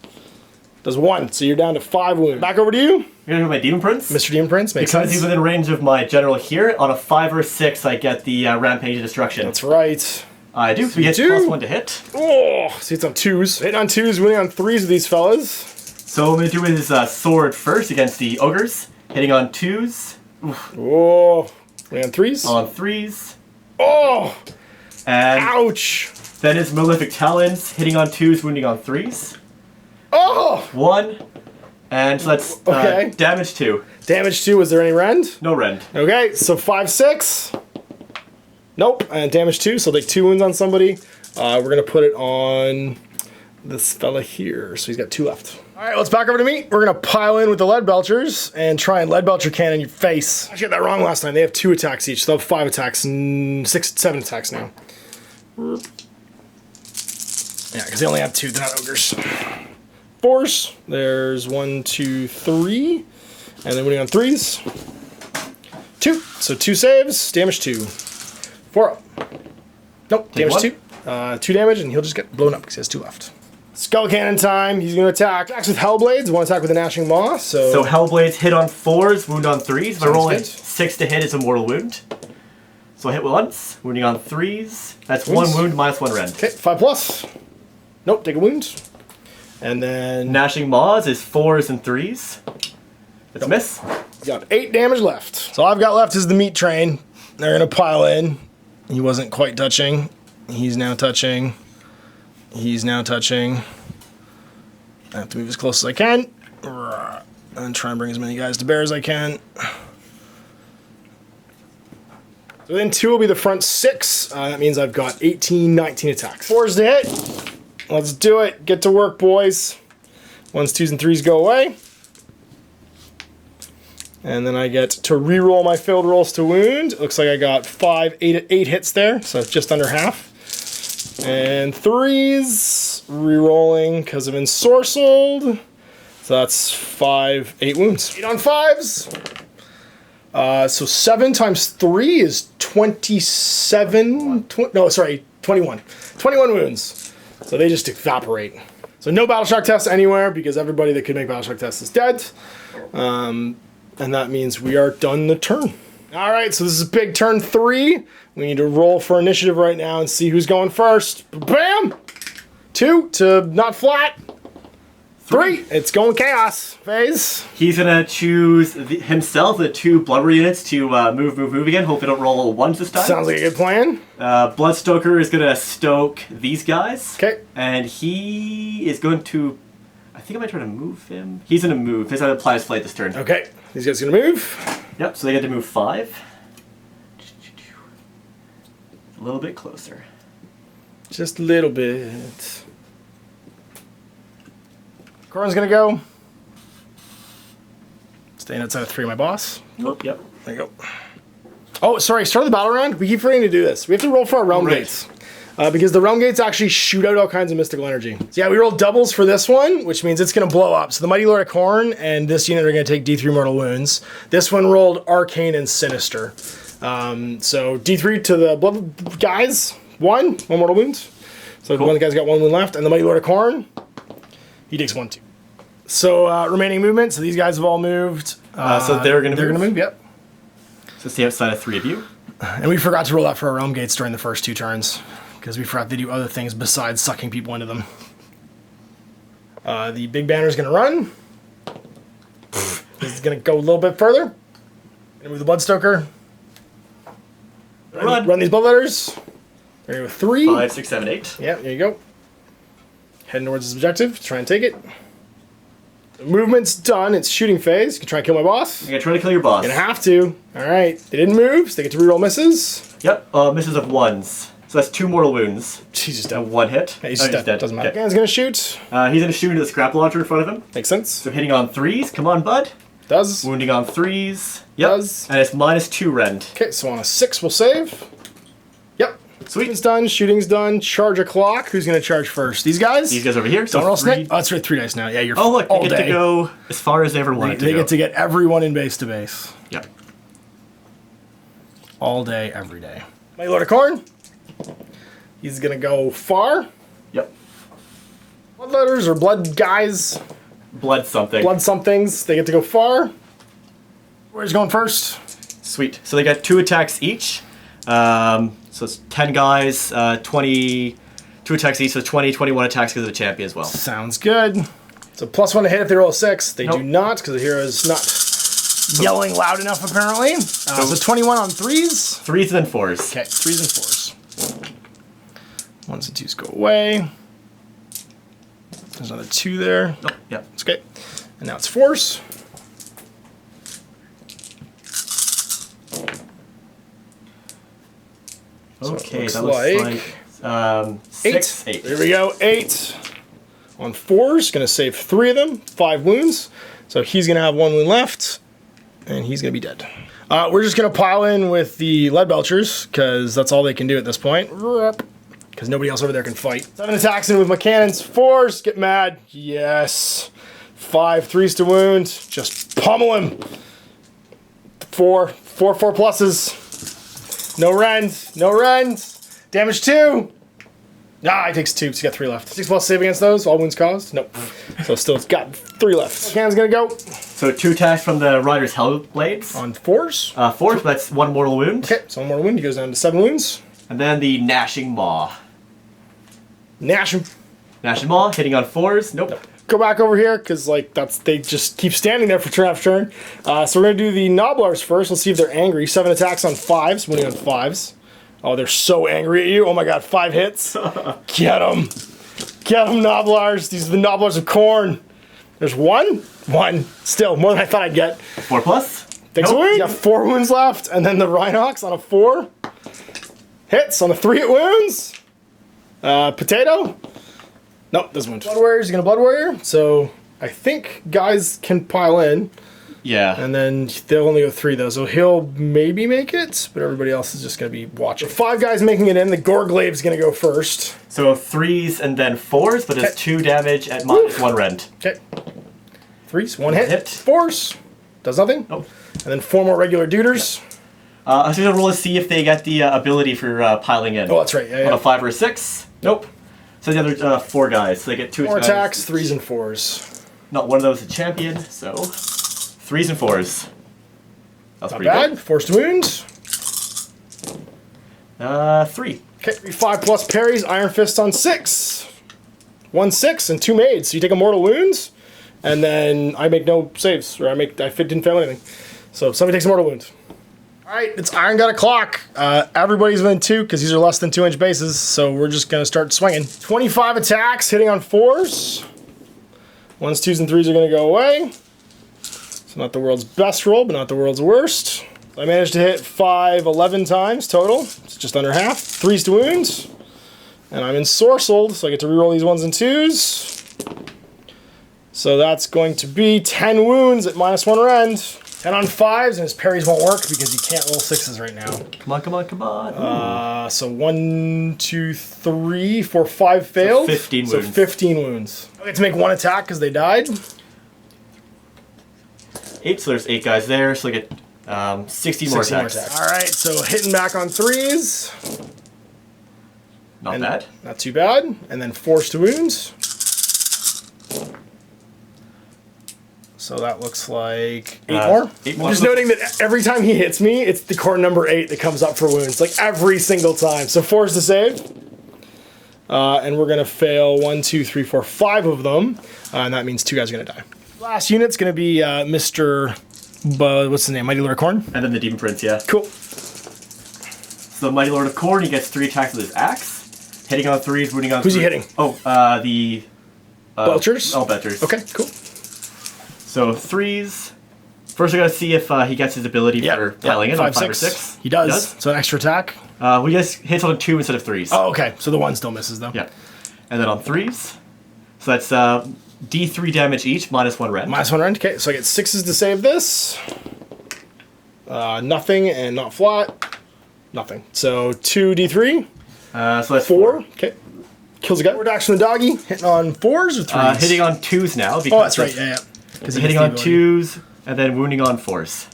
Does 1. So you're down to 5 wounds. Back over to you. You're gonna do my Demon Prince? Mr. Demon Prince. Makes because sense. he's within range of my general here. On a 5 or 6, I get the Rampage of Destruction. That's right. I do. So we get +1 to hit. Oh, see, it's on 2s. Hitting on 2s, winning on 3s of these fellas. So I'm going to do his sword first against the ogres. Hitting on 2s. Oof. Oh, winning on 3s. On 3s. Oh, and ouch. Then his Malefic Talons. Hitting on 2s, wounding on 3s. Oh. 1. And so that's okay. Damage 2. Damage 2, was there any rend? No rend. Okay, so 5, 6. Nope, and damage 2, so I'll take 2 wounds on somebody. We're going to put it on this fella here, so he's got 2 left. All right, let's back over to me. We're going to pile in with the Lead Belchers and try and Lead Belcher cannon your face. I got that wrong last time. They have 2 attacks each, so they'll have 5 attacks, 7 attacks now. Yeah, because they only have 2, they're not ogres. 4s, there's 1, 2, 3, and then winning on 3s. 2, so 2 saves, damage 2. 4 up. Nope, damage 2. 2 damage, and he'll just get blown up because he has 2 left. Skull Cannon time. He's going to attack. Attacks with Hellblades. 1 attack with a Gnashing Maw. So Hellblades hit on 4s, wound on 3s. If I roll good. 6 to hit, it's a mortal wound. So I hit once, wounding on 3s. That's 1 wound -1 rend. Okay, 5 plus. Nope, take a wound. And then Gnashing Maws is 4s and 3s. That's a miss. Got 8 damage left. So all I've got left is the meat train. They're going to pile in. He wasn't quite touching. He's now touching. He's now touching. I have to move as close as I can. And try and bring as many guys to bear as I can. So then 2 will be the front 6. That means I've got 18, 19 attacks. 4s to hit. Let's do it. Get to work, boys. 1s, 2s, and 3s go away. And then I get to re-roll my failed rolls to wound. It looks like I got 8 hits there, so it's just under half. And 3s, re-rolling because I've been ensorcelled. So that's 5, 8 wounds. 8 on 5s. So 7 times 3 is 27. No, sorry, 21. 21 wounds. So they just evaporate. So no battle shock test anywhere because everybody that could make battle shock tests is dead. And that means we are done the turn. All right, so this is big turn 3. We need to roll for initiative right now and see who's going first. Bam! 2 to not flat. 3, it's going chaos phase. He's gonna choose himself the 2 Blubber units to move again. Hope they don't roll 1s this time. Sounds like a good plan. Bloodstoker is gonna stoke these guys. Okay. And he is going to, I think I might try to move him. He's gonna move. He's gonna apply his flight this turn. Okay, these guys gonna move. Yep, so they get to move 5. A little bit closer. Just a little bit. Corin's gonna go. Staying outside of 3 of my boss. Oh, yep. There you go. Oh, sorry, start of the battle round. We keep forgetting to do this. We have to roll for our realm gates. Because the realm gates actually shoot out all kinds of mystical energy. So yeah, we rolled doubles for this one, which means it's gonna blow up. So the Mighty Lord of Khorne and this unit are gonna take D3 mortal wounds. This one rolled Arcane and Sinister. So D3 to the blood guys, 1 mortal wound. So cool. One guy's got 1 wound left, and the Mighty Lord of Khorne, he takes 1, 2. So remaining movement. So these guys have all moved. So they're gonna move. Yep. So stay outside of 3 of you. And we forgot to roll out for our realm gates during the first 2 turns because we forgot to do other things besides sucking people into them. The big banner is gonna run. This is gonna go a little bit further. Gonna move the Bloodstoker. Run these bloodletters. There you go, 3. 5, 6, 7, 8. Yeah, there you go. Heading towards his objective. Try and take it. The movement's done. It's shooting phase. You can try and kill my boss. You're gonna try to kill your boss. You're gonna have to. Alright. They didn't move, so they get to reroll misses. Yep, misses of 1s. So that's 2 mortal wounds. Jesus, dead. And 1 hit. Yeah, he's dead. Doesn't matter. Okay. Guy's gonna shoot. He's gonna shoot into the scrap launcher in front of him. Makes sense. So hitting on 3s. Come on, bud. Does. Wounding on 3s. Yep. Does. And it's -2 rend. Okay, so on a 6 we'll save. Yep. Sweet. Shooting's done. Shooting's done. Charge a clock. Who's gonna charge first? These guys? These guys over here. So Don't roll 3. snake. Oh, that's right. 3 dice now. Yeah, you're Oh, look. all They get day. to go as far as they ever wanted to They go. get to get everyone in base to base. Yep. All day, every day. Mighty Lord of Khorne. He's gonna go far. Yep. Bloodletters or blood guys. Blood something. Blood somethings. They get to go far. Where's going first? Sweet. So they got 2 attacks each. So it's 10 guys, 2 attacks each, so 20, 21 attacks because of the champion as well. Sounds good. So +1 to hit if they roll a 6. They Nope. do not because the hero is not yelling loud enough apparently. So 21 on 3s. 3s and then 4s. Okay, 3s and 4s. 1s and 2s go away. There's another 2 there. Nope. Yep. It's okay. And now it's 4s. Okay, so that looks like 6, 8. There we go, 8 on 4s. Gonna save 3 of them, 5 wounds. So he's gonna have 1 wound left, and he's gonna be dead. We're just gonna pile in with the lead belchers because that's all they can do at this point. Because nobody else over there can fight. 7 attacks in with my cannons. 4s, get mad. Yes. 5 3s to wound. Just pummel him. 4 pluses. No rend. No rend. Damage 2. Ah, he takes 2. So he's got 3 left. 6 plus save against those. All wounds caused. Nope. So still it's got 3 left. Cannon's gonna go. So 2 attacks from the Rider's Hellblades. On 4s. 4s, that's 1 mortal wound. Okay, so 1 more wound. He goes down to 7 wounds. And then the Gnashing Maw. Nash him. Gnashing Maw, hitting on 4s. Nope. Go back over here because like they just keep standing there for turn after turn. So we're gonna do the Nobblars first. Let's see if they're angry. 7 attacks on 5s, winning on 5s. Oh, they're so angry at you. Oh my god, 5 hits. Get them. Get them, Nobblars. These are the Nobblars of Khorne. There's 1. 1. Still, more than I thought I'd get. 4 plus? Takes Nope. a wound. You got 4 wounds left. And then the Rhinox on a 4. Hits on a 3 hit wounds. Potato. Nope, doesn't wound. Blood Warrior's gonna Blood Warrior. So I think guys can pile in. Yeah. And then they'll only go 3 though, so he'll maybe make it, but everybody else is just gonna be watching. 5 guys making it in. The Gorglave's gonna go first. So 3s and then 4s, but it's 2 damage at -1 rend. Okay. Threes, one hit. Hit. Fours, does nothing. Nope. And then 4 more regular duders. I was going to roll to see if they get the ability for piling in. Oh, that's right. Yeah, On a 5 or a 6. Nope. So the other 4 guys. So they get 2 4 attacks, 3s and 4s. Not one of those a champion, so 3s and 4s. That's Not pretty bad. good. Forced wounds. 3. Okay, 5 plus parries, Iron Fist on 6. 1 6 and 2 maids. So you take a mortal wounds, and then I make no saves, or I didn't fail anything. So somebody takes a mortal wound. All right, it's Iron Got a Clock. Everybody's within 2 because these are less than 2-inch bases, so we're just gonna start swinging. 25 attacks, hitting on 4s. 1s, 2s, and 3s are gonna go away. So not the world's best roll, but not the world's worst. I managed to hit 11 times total. It's just under half. 3s to wounds. And I'm ensorcelled, so I get to reroll these 1s and 2s. So that's going to be 10 wounds at -1 rend. 10 on 5s, and his parries won't work because you can't roll 6s right now. Come on, come on, come on. So 1, 2, 3, 4, 5 failed. So 15 so wounds. 15 wounds. I get to make 1 attack because they died. 8, so there's 8 guys there, so I get 16 more attacks. All right, so hitting back on 3s. Not bad. Not too bad. And then forced to wounds. So that looks like 8 more. 8 more. I'm just noting that every time he hits me, it's the core number 8 that comes up for wounds. Like every single time. So 4 is the save. And we're going to fail 1, 2, 3, 4, 5 of them. And that means 2 guys are going to die. Last unit's going to be Mr. What's his name? Mighty Lord of Khorne? And then the Demon Prince, yeah. Cool. So the Mighty Lord of Khorne, he gets 3 attacks with his axe. Hitting on 3s, wounding on 3s. Who's he hitting? Oh, the... Belchers? Oh, Belchers. Okay, cool. So 3s. First we gotta see if he gets his ability for piling in on 5 or 6. He does. So an extra attack. We just hits on 2 instead of 3s. Oh, okay. So the 1 still misses though. Yeah. And then on 3s. So that's D3 damage each, -1 rend. -1 rend. Okay, so I get 6s to save this. Nothing and not flat. Nothing. So 2 D3. So that's 4. Okay. Kills a guy. Forward action the doggy. Hitting on 4s or 3s? hitting on 2s now. Because Oh, that's right. Yeah, yeah. Hitting on 2s and then wounding on 4s.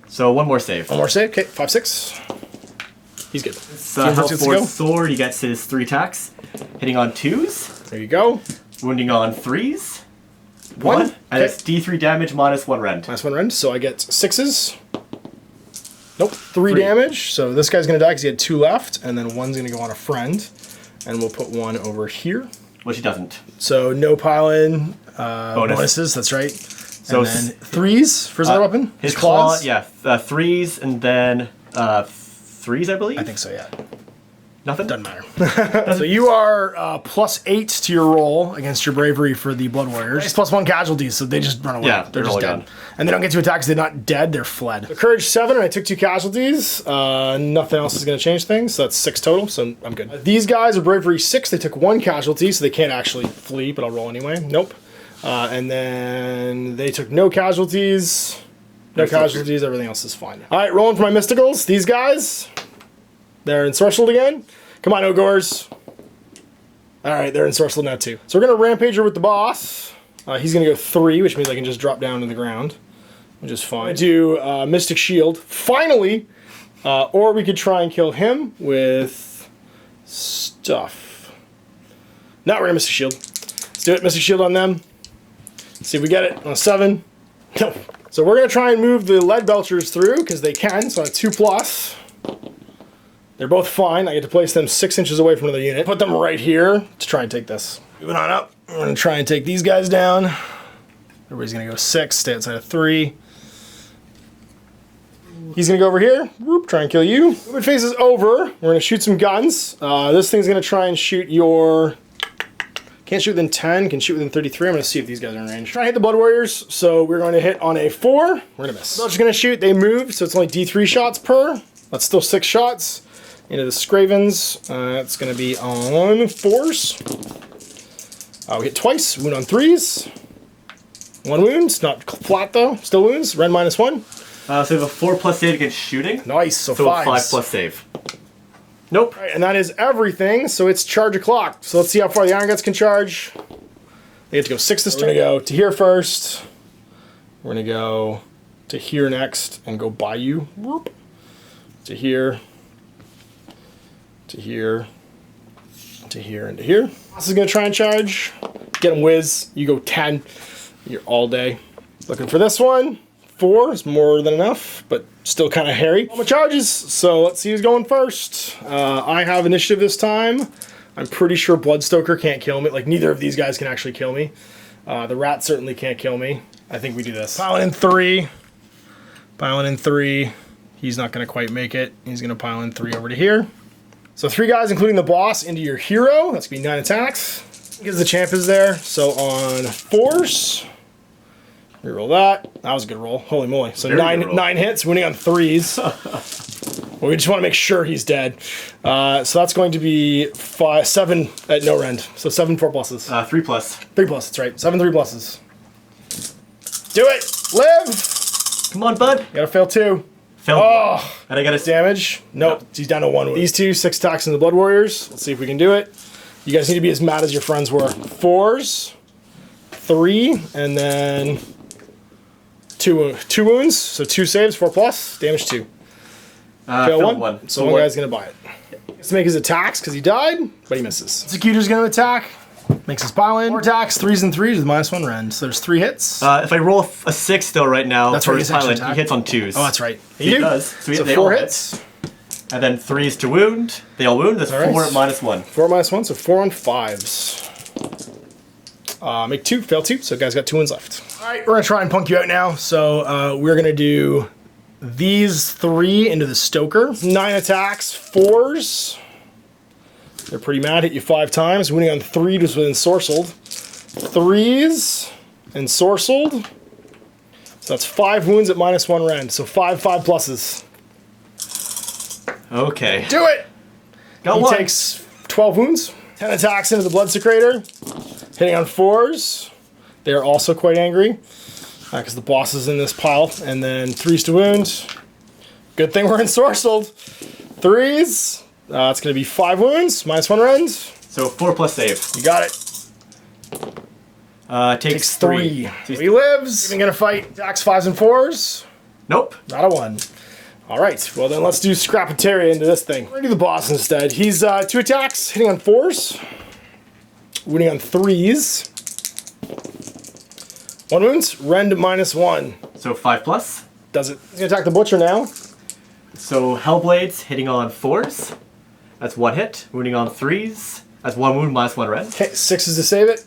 So 1 more save. 1 more save. Okay, 5, 6. He's good. Health Force Sword, he gets his 3 attacks. Hitting on 2s. There you go. Wounding on 3s. 1. And Okay. it's D3 damage -1 rend. -1 rend. So I get 6s. Nope. 3 3. damage. So this guy's going to die because he had 2 left. And then 1's going to go on a friend. And we'll put 1 over here. Which he doesn't. So no pile-in bonuses. That's right. So and then 3s for his other weapon. His claws. Yeah, 3s and then 3s, I believe. I think so. Yeah. Nothing. Doesn't matter. So you are +8 to your roll against your bravery for the Blood Warriors. It's +1 casualties, so they just run away. Yeah, they're they're just all dead. gone. And they don't get to attack because they're not dead, they're fled. So Courage 7, and I took 2 casualties. Nothing else is going to change things, so that's 6 total, so I'm good. These guys are Bravery 6, they took 1 casualty, so they can't actually flee, but I'll roll anyway. Nope. And then they took no casualties. No casualties, everything else is fine. All right, rolling for my Mysticals. These guys, they're ensorcelled again. Come on, Ogors. All right, they're ensorcelled now too. So we're going to Rampager with the boss. He's going to go 3, which means I can just drop down to the ground, which is fine. Do Mystic Shield, finally, or we could try and kill him with stuff. No, we're going to Mystic Shield. Let's do it, Mystic Shield on them. See if we get it on a 7. No. So we're going to try and move the Lead Belchers through, because they can, so on a 2+. They're both fine. I get to place them 6 inches away from another unit. Put them right here to try and take this. Moving on up. I'm going to try and take these guys down. Everybody's going to go 6, stay outside of 3. He's going to go over here. Whoop, try and kill you. Movement phase is over. We're going to shoot some guns. This thing's going to try and shoot your... Can't shoot within 10, can shoot within 33. I'm going to see if these guys are in range. Try and hit the Blood Warriors, so we're going to hit on a 4. We're going to miss. Belcher's going to shoot. They move, so it's only D3 shots per. That's still 6 shots. Into the Scravens. It's going to be on 4s. We hit twice. Wound on 3s. 1 wound. Not flat, though. Still wounds. Rend -1. So we have a 4+ save against shooting. Nice. So 5 5s. 5+ save. Nope. All right, and that is everything, so it's charge o'clock. So let's see how far the Iron Guts can charge. They get to go 6 this turn. We're going to go to here first. We're going to go to here next and go by you. Whoop. To here. To here. To here and to here. This is going to try and charge. Get him whiz. You go 10. You're all day. Looking for this one. 4 is more than enough, but still kind of hairy. All my charges, so let's see who's going first. I have initiative this time. I'm pretty sure Bloodstoker can't kill me. Like, neither of these guys can actually kill me. The rat certainly can't kill me. I think we do this. Piling in 3. Piling in 3. He's not going to quite make it. He's going to pile in 3 over to here. So 3 guys, including the boss, into your hero. That's going to be 9 attacks. Because the champ is there. So on 4s... reroll that. That was a good roll. Holy moly. So 9 hits, winning on 3s. Well, we just want to make sure he's dead. So that's going to be 7 at no rend. So 7 4 pluses. 3 plus. 3 plus, that's right. 7 3 pluses. Do it! Live! Come on, bud. You gotta fail 2. Failed. Oh! And I got his damage. Nope, he's down to 1. These 2, 6 attacks in the Blood Warriors. Let's see if we can do it. You guys need to be as mad as your friends were. 4s, 3, and then... Two wounds, so 2 saves, 4 plus, damage 2. Fail 1. So one guy's gonna buy it. Let's make his attacks because he died, but he misses. Executor's gonna attack, makes his pile in. 4 attacks, 3s and 3s with -1 rend. So there's 3 hits. If I roll a 6 still right now, that's for right, his pile in, he hits on 2s. Oh, that's right. He does. So 4 hits. And then 3s to wound. They all wound. That's 4 at -1. 4 -1, so 4 on 5s. Make 2, fail 2, so guys got 2 wounds left. Alright, we're gonna try and punk you out now. So we're gonna do these 3 into the Stoker. 9 attacks, 4s. They're pretty mad, hit you 5 times. Winning on 3 just with ensorcelled. 3s and sorcelled. So that's 5 wounds at -1 rend. So 5 5 pluses. Okay. Do it! Got 1. He takes 12 wounds. 10 attacks into the Blood Secretor. Hitting on 4s. They are also quite angry because the boss is in this pile. And then 3s to wound. Good thing we're ensorcelled. 3s. It's going to be 5 wounds, -1 rend. So 4 plus save. You got it. Takes 3. He lives. Even going to fight attacks 5s and 4s. Nope. Not a 1. All right. Well, then let's do Scrapataria into this thing. We're going to do the boss instead. He's 2 attacks, hitting on 4s. Winning on 3s. 1 wounds, rend -1. So 5 plus. Does it. He's gonna attack the butcher now. So Hellblades hitting on 4s. That's 1 hit. Wounding on 3s. That's 1 wound, -1 rend. Okay, 6s to save it.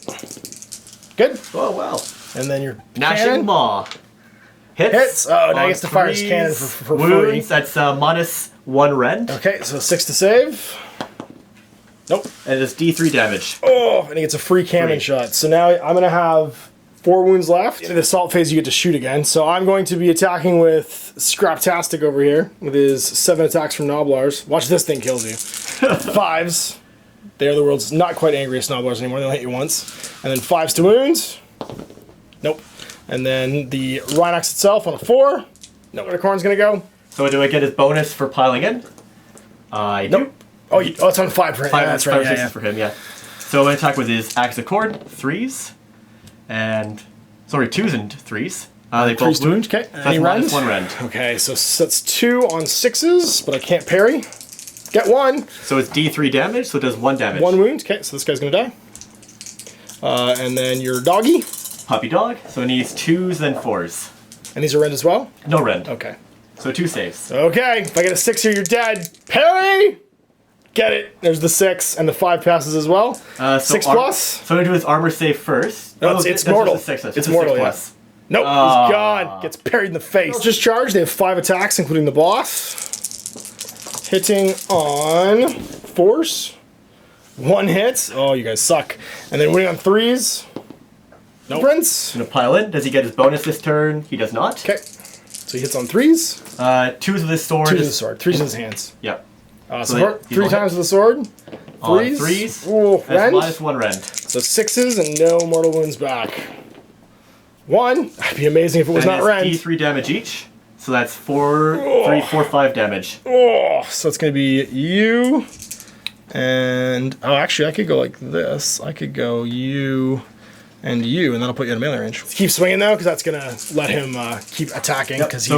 Good. Oh, wow. And then your Gnashing cannon. Maw. Hits. Oh, now he gets to fire his cannon for wounds, free. That's -1 rend. Okay, so 6 to save. Nope. And it's D3 damage. Oh, and he gets a free cannon shot. So now I'm gonna have 4 wounds left. In the assault phase, you get to shoot again. So I'm going to be attacking with Scraptastic over here with his 7 attacks from Noblars. Watch this thing kills you. 5s. They're the world's not quite angriest Noblars anymore. They'll hit you once. And then 5s to wound. Nope. And then the Rhinox itself on a 4. Nope. Where the corn's gonna go. So do I get his bonus for piling in? I do. Nope. Oh, it's on 5 for him. Yeah, that's right. 5 6 for him, yeah. So I'm going to attack with his Axe of Cord, 3s. And, sorry, 2s and 3s. They 3s to wound, okay. That's -1 rend. Okay, so that's 2 on 6s, but I can't parry. Get 1. So it's D3 damage, so it does 1 damage. 1 wound, okay, so this guy's gonna die. And then your doggy. Puppy dog, so it needs 2s and 4s. And these are rend as well? No rend. Okay. So 2 saves. Okay, if I get a 6 here, you're dead. Parry! Get it. There's the 6, and the 5 passes as well. 6 plus. So I'm going to do his armor save first. No, it's mortal. It's mortal, 6 yeah. plus. Nope, he's gone. Gets parried in the face. Just charged. They have 5 attacks, including the boss. Hitting on 4s. 1 hit. Oh, you guys suck. And then winning on 3s. No prince. Going to pile in. Does he get his bonus this turn? He does not. Okay. So he hits on 3s. 2s with his sword. 2s with his sword. 3s with his hands. Yep. So 3 times with the sword. 3s. 3s. Ooh, rend. -1 rend. So 6s and no mortal wounds back. 1. That'd be amazing if it was not rend. D3 damage each. So that's 3, 4, 5 damage. Oh, so it's going to be you. And, oh, actually, I could go like this. I could go you and you, and that'll put you in melee range. Let's keep swinging though, because that's gonna let him keep attacking. Because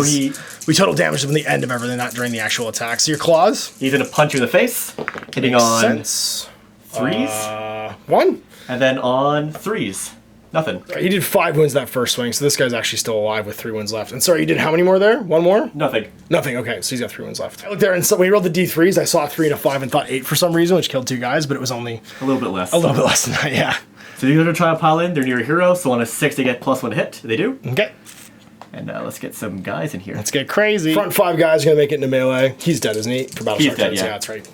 we total damage him in the end of everything, not during the actual attack. So your claws. He's gonna punch you in the face, hitting on sense. 3s. 1. And then on 3s. Nothing. He did 5 wounds that first swing, so this guy's actually still alive with 3 wounds left. And sorry, you did how many more there? 1 more? Nothing. Nothing, okay, so he's got 3 wounds left. I looked there, and so when he rolled the D3s, I saw a 3 and a 5 and thought 8 for some reason, which killed 2 guys, but it was only a little bit less. A little bit less than that, yeah. So these are trying to pile in. They're near a hero, so on a 6 they get +1 hit. They do. Okay. And let's get some guys in here. Let's get crazy. Front 5 guys are gonna make it into melee. He's dead, isn't he? For battle He's dead, yeah, yeah. that's right.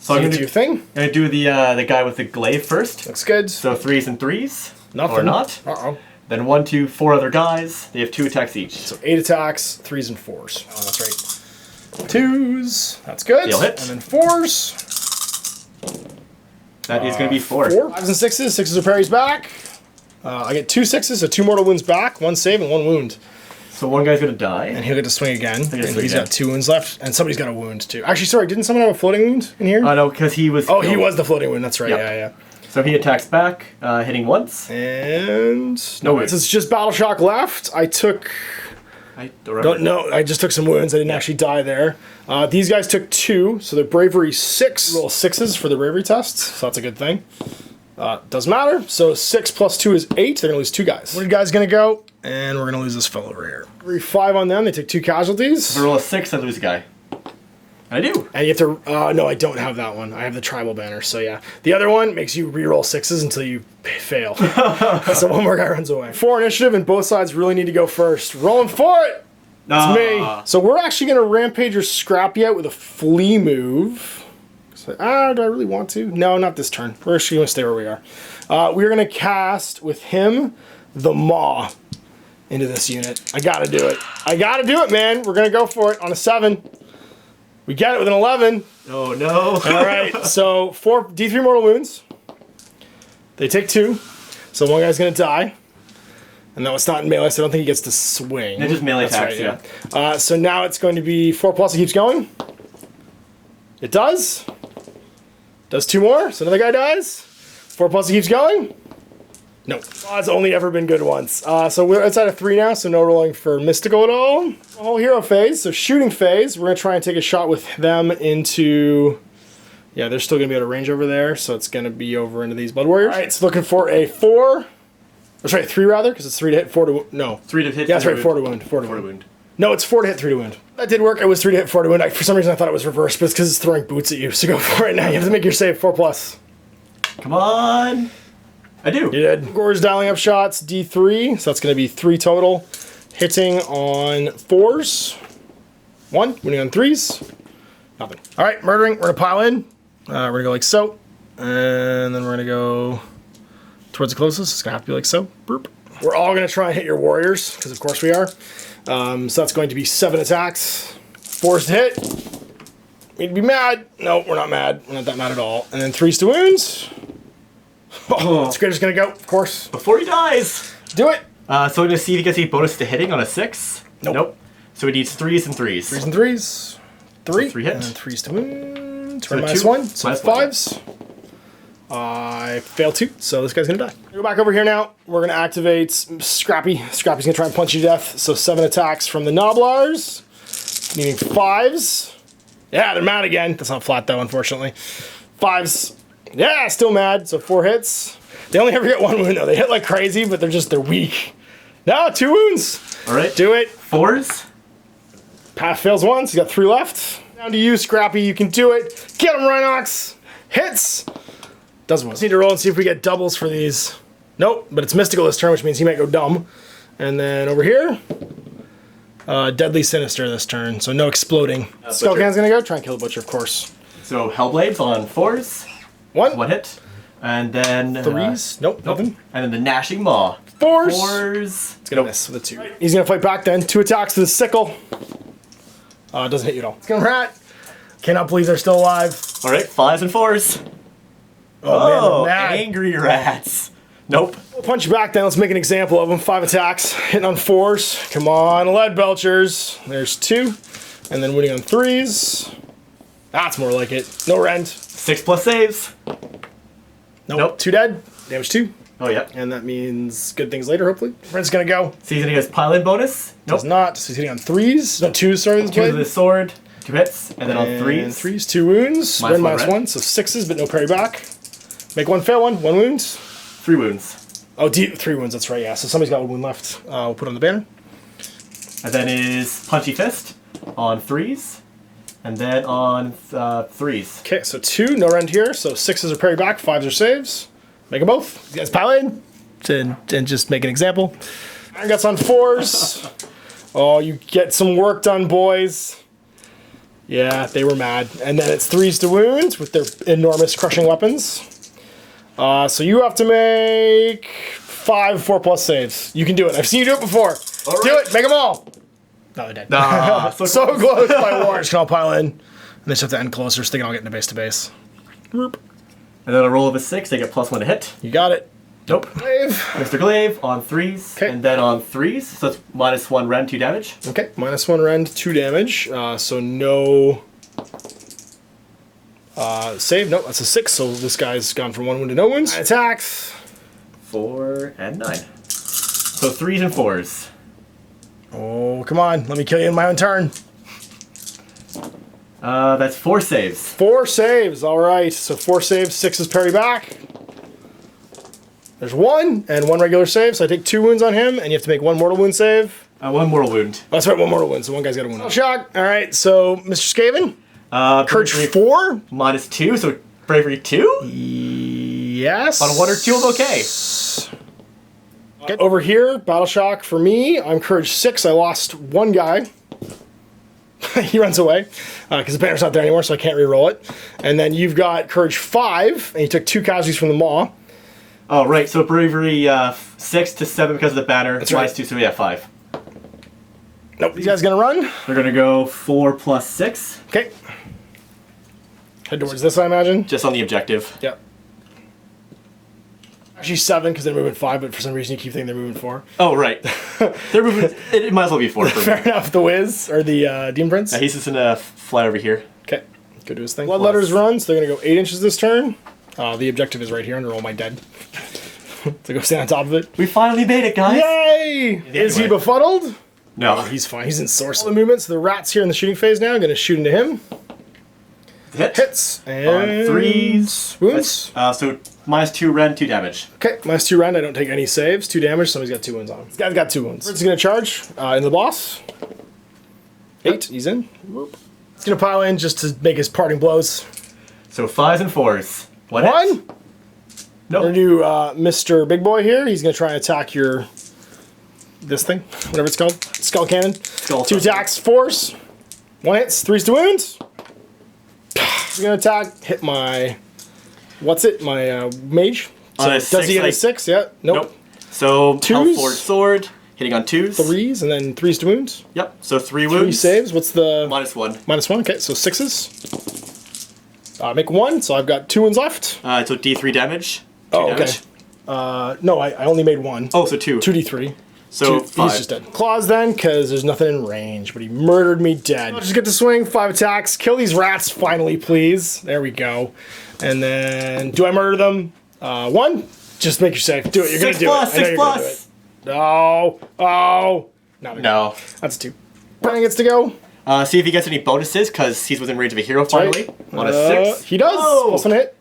So I'm gonna do your thing. I'm gonna do the guy with the glaive first. Looks good. So 3s and 3s. Nothing. Or not. Uh-oh. Then 1, 2, 4 other guys. They have 2 attacks each. So 8 attacks, 3s and 4s. Oh, that's right. 2s. That's good. They'll hit. And then 4s. That is gonna be 4. 4. 5s and 6s. 6s are parries back. I get 2 6s, so 2 mortal wounds back, 1 save and 1 wound. So one guy's gonna die. And he'll get to swing again. And he's again. got 2 wounds left. And somebody's got a wound too. Actually, sorry, didn't someone have a floating wound in here? No, because he was. Oh, he was the floating wound. That's right. Yep. Yeah. So he attacks back, hitting once. And No wounds. Since it's just battle shock left, I took. I Don't know. I just took some wounds. I didn't actually die there. These guys took 2, so they're bravery 6. Roll 6s for the bravery tests, so that's a good thing. Doesn't matter. So 6 plus 2 is 8. They're gonna lose 2 guys. Wounded guy's gonna go, and we're gonna lose this fellow over here. Bravery 5 on them. They take 2 casualties. If I roll a 6, I lose a guy. I do. And you have to. No, I don't have that one. I have the tribal banner. So yeah, the other one makes you re-roll 6s until you fail. So 1 more guy runs away. 4 initiative, and both sides really need to go first. Rolling for it. It's me. So we're actually gonna rampage or Scrappy out with a flee move. So, do I really want to? No, not this turn. We're actually gonna stay where we are. We're gonna cast with him the Maw into this unit. I gotta do it. I gotta do it, man. We're gonna go for it on a 7. We get it with an 11. Oh no. All right, so 4 D3 mortal wounds. They take 2. So 1 guy's gonna die. And no, it's not in melee, so I don't think he gets to swing. They're just melee That's attacks, right, yeah. So now it's going to be 4 plus. It keeps going. It does. Does 2 more, so another guy dies. 4 plus. It keeps going. No. It's only ever been good once. So we're outside of 3 now, so no rolling for mystical at all. Whole hero phase, so shooting phase. We're gonna try and take a shot with them into. Yeah, they're still gonna be out of range over there, so it's gonna be over into these Blood Warriors. All right, so looking for a 4. Or sorry, 3 rather, because it's 3 to hit, 4 to no. 3 to hit. Yeah, that's right, 4 to wound. 4 to4 to wound. wound. No, it's 4 to hit, 3 to wound. That did work. It was 3 to hit, 4 to wound. For some reason, I thought it was reversed, but it's because it's throwing boots at you. So go for it now. You have to make your save 4 plus. Come on. I do. You did. Gore's dialing up shots, D3, so that's going to be 3 total. Hitting on 4s. 1, winning on 3s. Nothing. All right, murdering. We're going to pile in. We're going to go like so. And then we're going to go towards the closest. It's going to have to be like so. Boop. We're all going to try and hit your warriors, because of course we are. So that's going to be 7 attacks. 4s to hit. We'd be mad. No, we're not mad. We're not that mad at all. And then 3s to wounds. Oh, it's just going to go, of course. Before he dies. Do it. So we're going to see if he gets any bonus to hitting on a 6. Nope. So he needs 3s and 3s. 3s and 3s. 3. So 3 hit. And then 3s to wound. So minus 2, 1. So minus 5s. I failed 2, so this guy's going to die. Go back over here now. We're going to activate Scrappy. Scrappy's going to try and punch you to death. So 7 attacks from the Noblars. Needing 5s. Yeah, they're mad again. That's not flat though, unfortunately. 5s. Yeah, still mad. So 4 hits. They only ever get 1 wound though. They hit like crazy, but they're weak. No, 2 wounds. All right. Do it. 4s. Path fails once. You got 3 left. Down to you, Scrappy. You can do it. Get him, Rhinox. Hits. Doesn't want. Just need to roll and see if we get doubles for these. Nope, but it's mystical this turn, which means he might go dumb. And then over here, deadly sinister this turn, so no exploding. Skullcan's gonna go try and kill the butcher, of course. So Hellblades on 4s. 1 hit. And then 3s. Nope, nothing. And then the Gnashing Maw. 4s. 4s. It's gonna miss with a 2. He's gonna fight back then. 2 attacks to the sickle. Doesn't hit you at all. It's gonna rat. Cannot believe they're still alive. All right, 5s and 4s. Oh, man, they're mad. Angry rats. Nope. We'll punch you back then. Let's make an example of them. 5 attacks, hitting on 4s. Come on, lead belchers. There's 2. And then winning on 3s. That's more like it. No rend. 6 plus saves. Nope. 2 dead. Damage 2. Oh, yeah. And that means good things later, hopefully. Brent's gonna go. So he's going to get his pile-in bonus. Nope. Does not. So he's hitting on 3s. No, 2s, sorry, this 2 blade. with the sword, 2 hits, and then on And 3s. 3s, 2 wounds. Minus Red one red. -1, so 6s, but no parry back. Make 1 fail, 1 wound. 3 wounds. Oh, 3 wounds, that's right, yeah. So somebody's got a wound left. We'll put on the banner. And then his Punchy Fist on 3s. And then on 3s. Okay, so 2, no rend here. So 6s are parry back, 5s are saves. Make them both. You guys pile in and just make an example. Iron Guts on 4s. Oh, you get some work done, boys. Yeah, they were mad. And then it's 3s to wound with their enormous crushing weapons. So you have to make 5 4+ saves. You can do it. I've seen you do it before. All Do right. it. Make them all. No, they're dead. Ah, so So close by war. Just gonna pile in. And they just have to end closer so they can all get into base to base. Whoop. And then a roll of a 6, they get +1 to hit. You got it. Nope. Glaive. Mr. Glaive on 3s. Okay. And then on 3s, so it's -1 rend, 2 damage. Okay, -1 rend, 2 damage. So no save. Nope, that's a 6. So this guy's gone from 1 wound to no wounds. Attacks. 4 and 9. So 3s and 4s. Oh, come on. Let me kill you in my own turn. That's 4 saves. 4 saves. All right. So 4 saves, 6 is parry back. There's 1 and 1 regular save. So I take 2 wounds on him, and you have to make 1 mortal wound save. 1 mortal wound. Oh, that's right, 1 mortal wound. So one guy's got a wound. Shock. All right. So Mr. Skaven, Courage Bravery 4. -2, so bravery 2? Yes. On 1 or 2, I'm okay. Over here, Battle Shock for me. I'm Courage 6. I lost 1 guy. He runs away because the banner's not there anymore, so I can't re-roll it. And then you've got Courage 5, and you took 2 casualties from the Maw. Oh, right, so bravery 6 to 7 because of the banner. That's right. -2, so yeah, 5. Nope. These guys gonna run. They're gonna go 4 + 6, Okay. Head towards this, I imagine. just on the objective. Yep. Actually 7 because they're moving 5, but for some reason you keep thinking they're moving 4. Oh, right. They're moving. It might as well be 4 for me. Fair enough. The Wiz or the Demon Prince. He's just gonna fly over here. Okay. Go do his thing. Bloodletters run, so they're gonna go 8 inches this turn. The objective is right here under all my dead. So go stand on top of it. We finally made it, guys. Yay! Is he Anyway. befuddled? No, He's fine. He's in source. All the movements. The rat's here in the shooting phase now. I'm gonna shoot into him. hit. Hits. And On 3s. wounds. So -2 rend, 2 damage. Okay, -2 round. I don't take any saves. 2 damage. Somebody's got 2 wounds on him. This guy's got 2 wounds. He's gonna charge into the boss. 8. He's in. Whoop. He's gonna pile in just to make his parting blows. So 5s and 4s. One. One. Hit. We're gonna Nope. do Mr. Big Boy here. He's gonna try and attack your this thing, whatever it's called, skull cannon. Skull 2 cannon. attacks, 4s. 1 hits, 3s to wounds. He's gonna attack, hit my my mage. So On a does 6, he get a like- 6? Yeah. Nope. Nope. So Twos? health forward sword, hitting on 2s. 3s and then 3s to wounds. Yep. So 3 3 wounds. saves. What's the -1. -1? Okay, so 6s. Make 1, so I've got 2 wounds left. So D3 damage. 2 Oh, okay. damage. No, I only made 1. Oh, so 2. 2d3. So He's 5. just dead. Claws then, because there's nothing in range, but he murdered me dead. I'll just get to swing, 5 attacks. Kill these rats finally, please. There we go. And then, do I murder them? 1? Just make your save. Do it. You're 6 gonna do plus, it. I know 6 you're gonna do plus. it. No. Oh. No. No. That's a 2. Brian gets to go. See if he gets any bonuses, because he's within range of a hero finally. On a 6. He does. Oh. Plus 1 hit.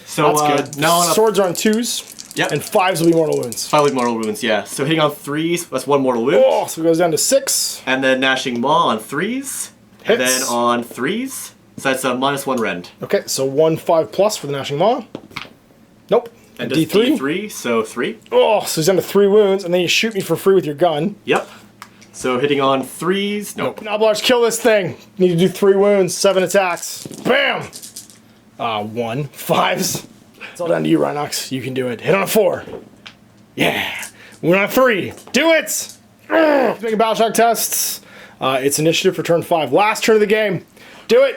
So That's good. now on a Swords are on 2s. Yep. And 5s will be mortal wounds. 5 with mortal wounds, yeah. So hitting on 3s, that's 1 mortal wound. Oh, so it goes down to 6. And then gnashing maw on 3s. And Hits. then on 3s, so that's a -1 rend. Okay, so 1 5 plus for the Gnashing Maw. Nope. And D3. D3, so 3. Oh, so he's down to 3 wounds, and then you shoot me for free with your gun. Yep. So hitting on 3s, nope. Knoblarch, kill this thing. Need to do 3 wounds, 7 attacks. Bam! 1. 5s. It's all down to you, Rhinox. You can do it. Hit on a 4. Yeah. Wound on a 3. Do it! Making Battle Shock tests. It's initiative for turn 5. Last turn of the game. Do it!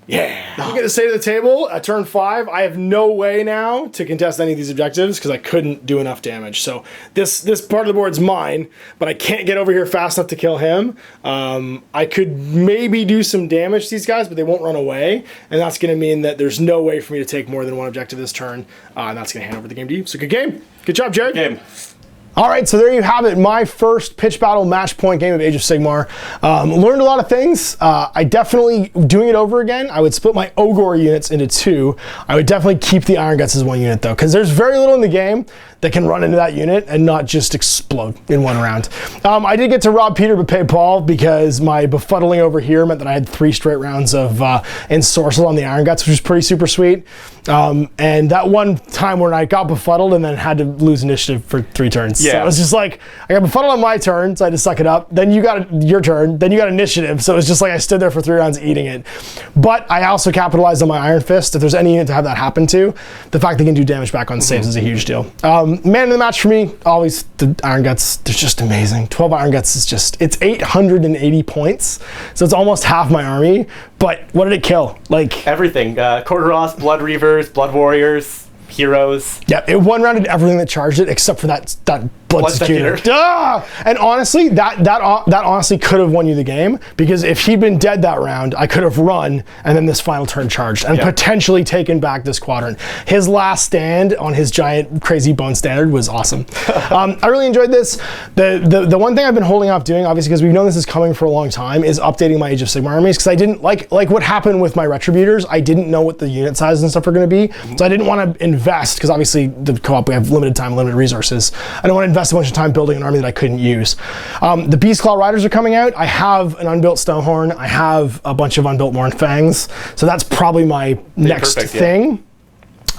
Yeah. I'm going to say to the table at turn 5, I have no way now to contest any of these objectives because I couldn't do enough damage. So this part of the board's mine, but I can't get over here fast enough to kill him. I could maybe do some damage to these guys, but they won't run away. And that's going to mean that there's no way for me to take more than one objective this turn. And that's going to hand over the game to you. So good game. Good job, Jared. Game. All right, so there you have it. My first pitch battle match point game of Age of Sigmar. Learned a lot of things. I definitely, doing it over again, I would split my Ogre units into 2. I would definitely keep the Iron Guts as 1 unit though, because there's very little in the game that can run into that unit and not just explode in 1 round. I did get to rob Peter but pay Paul because my befuddling over here meant that I had 3 straight rounds of ensorcel on the Iron Guts, which was pretty super sweet. And that one time when I got befuddled and then had to lose initiative for 3 turns. Yeah. So it was just like, I got befuddled on my turn, so I had to suck it up. Then you got your turn, then you got initiative. So it was just like I stood there for 3 rounds eating it. But I also capitalized on my Iron Fist. If there's any unit to have that happen to, the fact they can do damage back on saves is a huge deal. Man of the match for me, always the Iron Guts. They're just amazing. 12 Iron Guts is just, it's 880 points. So it's almost half my army. But what did it kill? Like everything. Korgoros, Blood Reavers, Blood Warriors, Heroes. Yeah, it one-rounded everything that charged it except for that Blood Secutor. And honestly, that honestly could have won you the game, because if he'd been dead that round, I could have run and then this final turn charged and potentially taken back this quadrant. His last stand on his giant crazy bone standard was awesome. I really enjoyed this. The one thing I've been holding off doing, obviously because we've known this is coming for a long time, is updating my Age of Sigmar armies, because I didn't like what happened with my Retributors. I didn't know what the unit sizes and stuff are going to be, so I didn't want to invest, because obviously the co-op, we have limited time, limited resources. I don't want to invest a bunch of time building an army that I couldn't use. The Beastclaw Riders are coming out. I have an unbuilt Stonehorn. I have a bunch of unbuilt Mournfangs. So that's probably my next thing.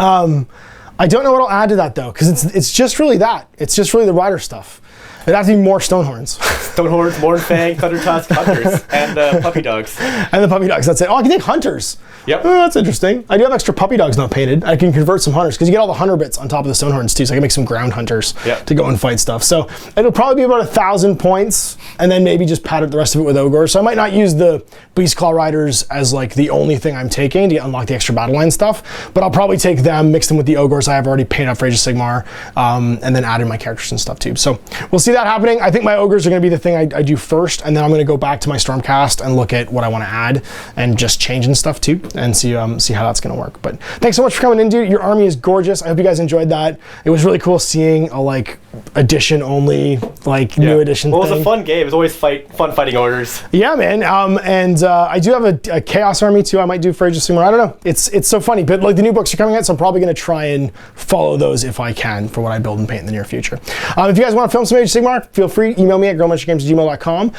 I don't know what I'll add to that though, because it's just really that. It's just really the rider stuff. It'd have to be more Stonehorns. Stonehorns, Mournfang, Thundertusk, Hunters, and Puppy Dogs. And the Puppy Dogs, that's it. Oh, I can take Hunters. Yep. Oh, that's interesting. I do have extra Puppy Dogs not painted. I can convert some Hunters, because you get all the Hunter bits on top of the Stonehorns too, so I can make some ground Hunters to go and fight stuff. So it'll probably be about 1,000 points, and then maybe just pad the rest of it with Ogre. So I might not use the Beastclaw Riders as like the only thing I'm taking to unlock the extra battle line stuff, but I'll probably take them, mix them with the Ogres I have already painted up for Age of Sigmar, and then add in my characters and stuff too. So we'll see that happening. I think my Ogres are going to be the thing I do first, and then I'm going to go back to my Stormcast and look at what I want to add and just change and stuff too, and see how that's going to work. But thanks so much for coming in, dude. Your army is gorgeous. I hope you guys enjoyed that. It was really cool seeing a like edition only, like new edition thing. Well, it was a fun game. It was always fun fighting Ogres. Yeah, man. And I do have a Chaos army too. I might do for Age of Sigmar. I don't know. It's so funny, but like the new books are coming out, so I'm probably going to try and follow those if I can for what I build and paint in the near future. If you guys want to film some Age of Sigmar, feel free. Email me at girlmentiongames@gmail.com,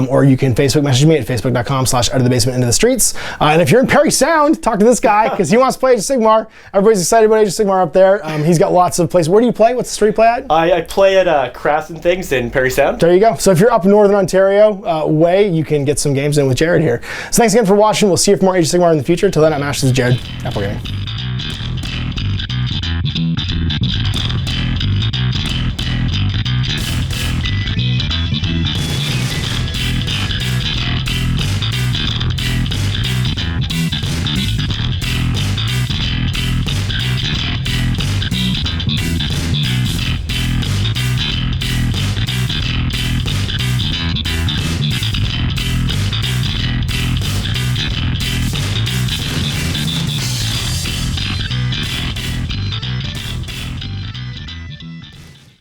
or you can Facebook message me at facebook.com/outofthebasement into the streets. And if you're in Perry Sound, talk to this guy because he wants to play Age of Sigmar. Everybody's excited about Age of Sigmar up there. He's got lots of places. Where do you play? What's the store you play at? I play at Crafts and Things in Perry Sound. There you go. So if you're up in Northern Ontario way, you can get some games in with Jared here. So thanks again for watching. We'll see you for more Age of Sigmar in the future. Till then, I'm Ash. This is Jared. Apple Gaming.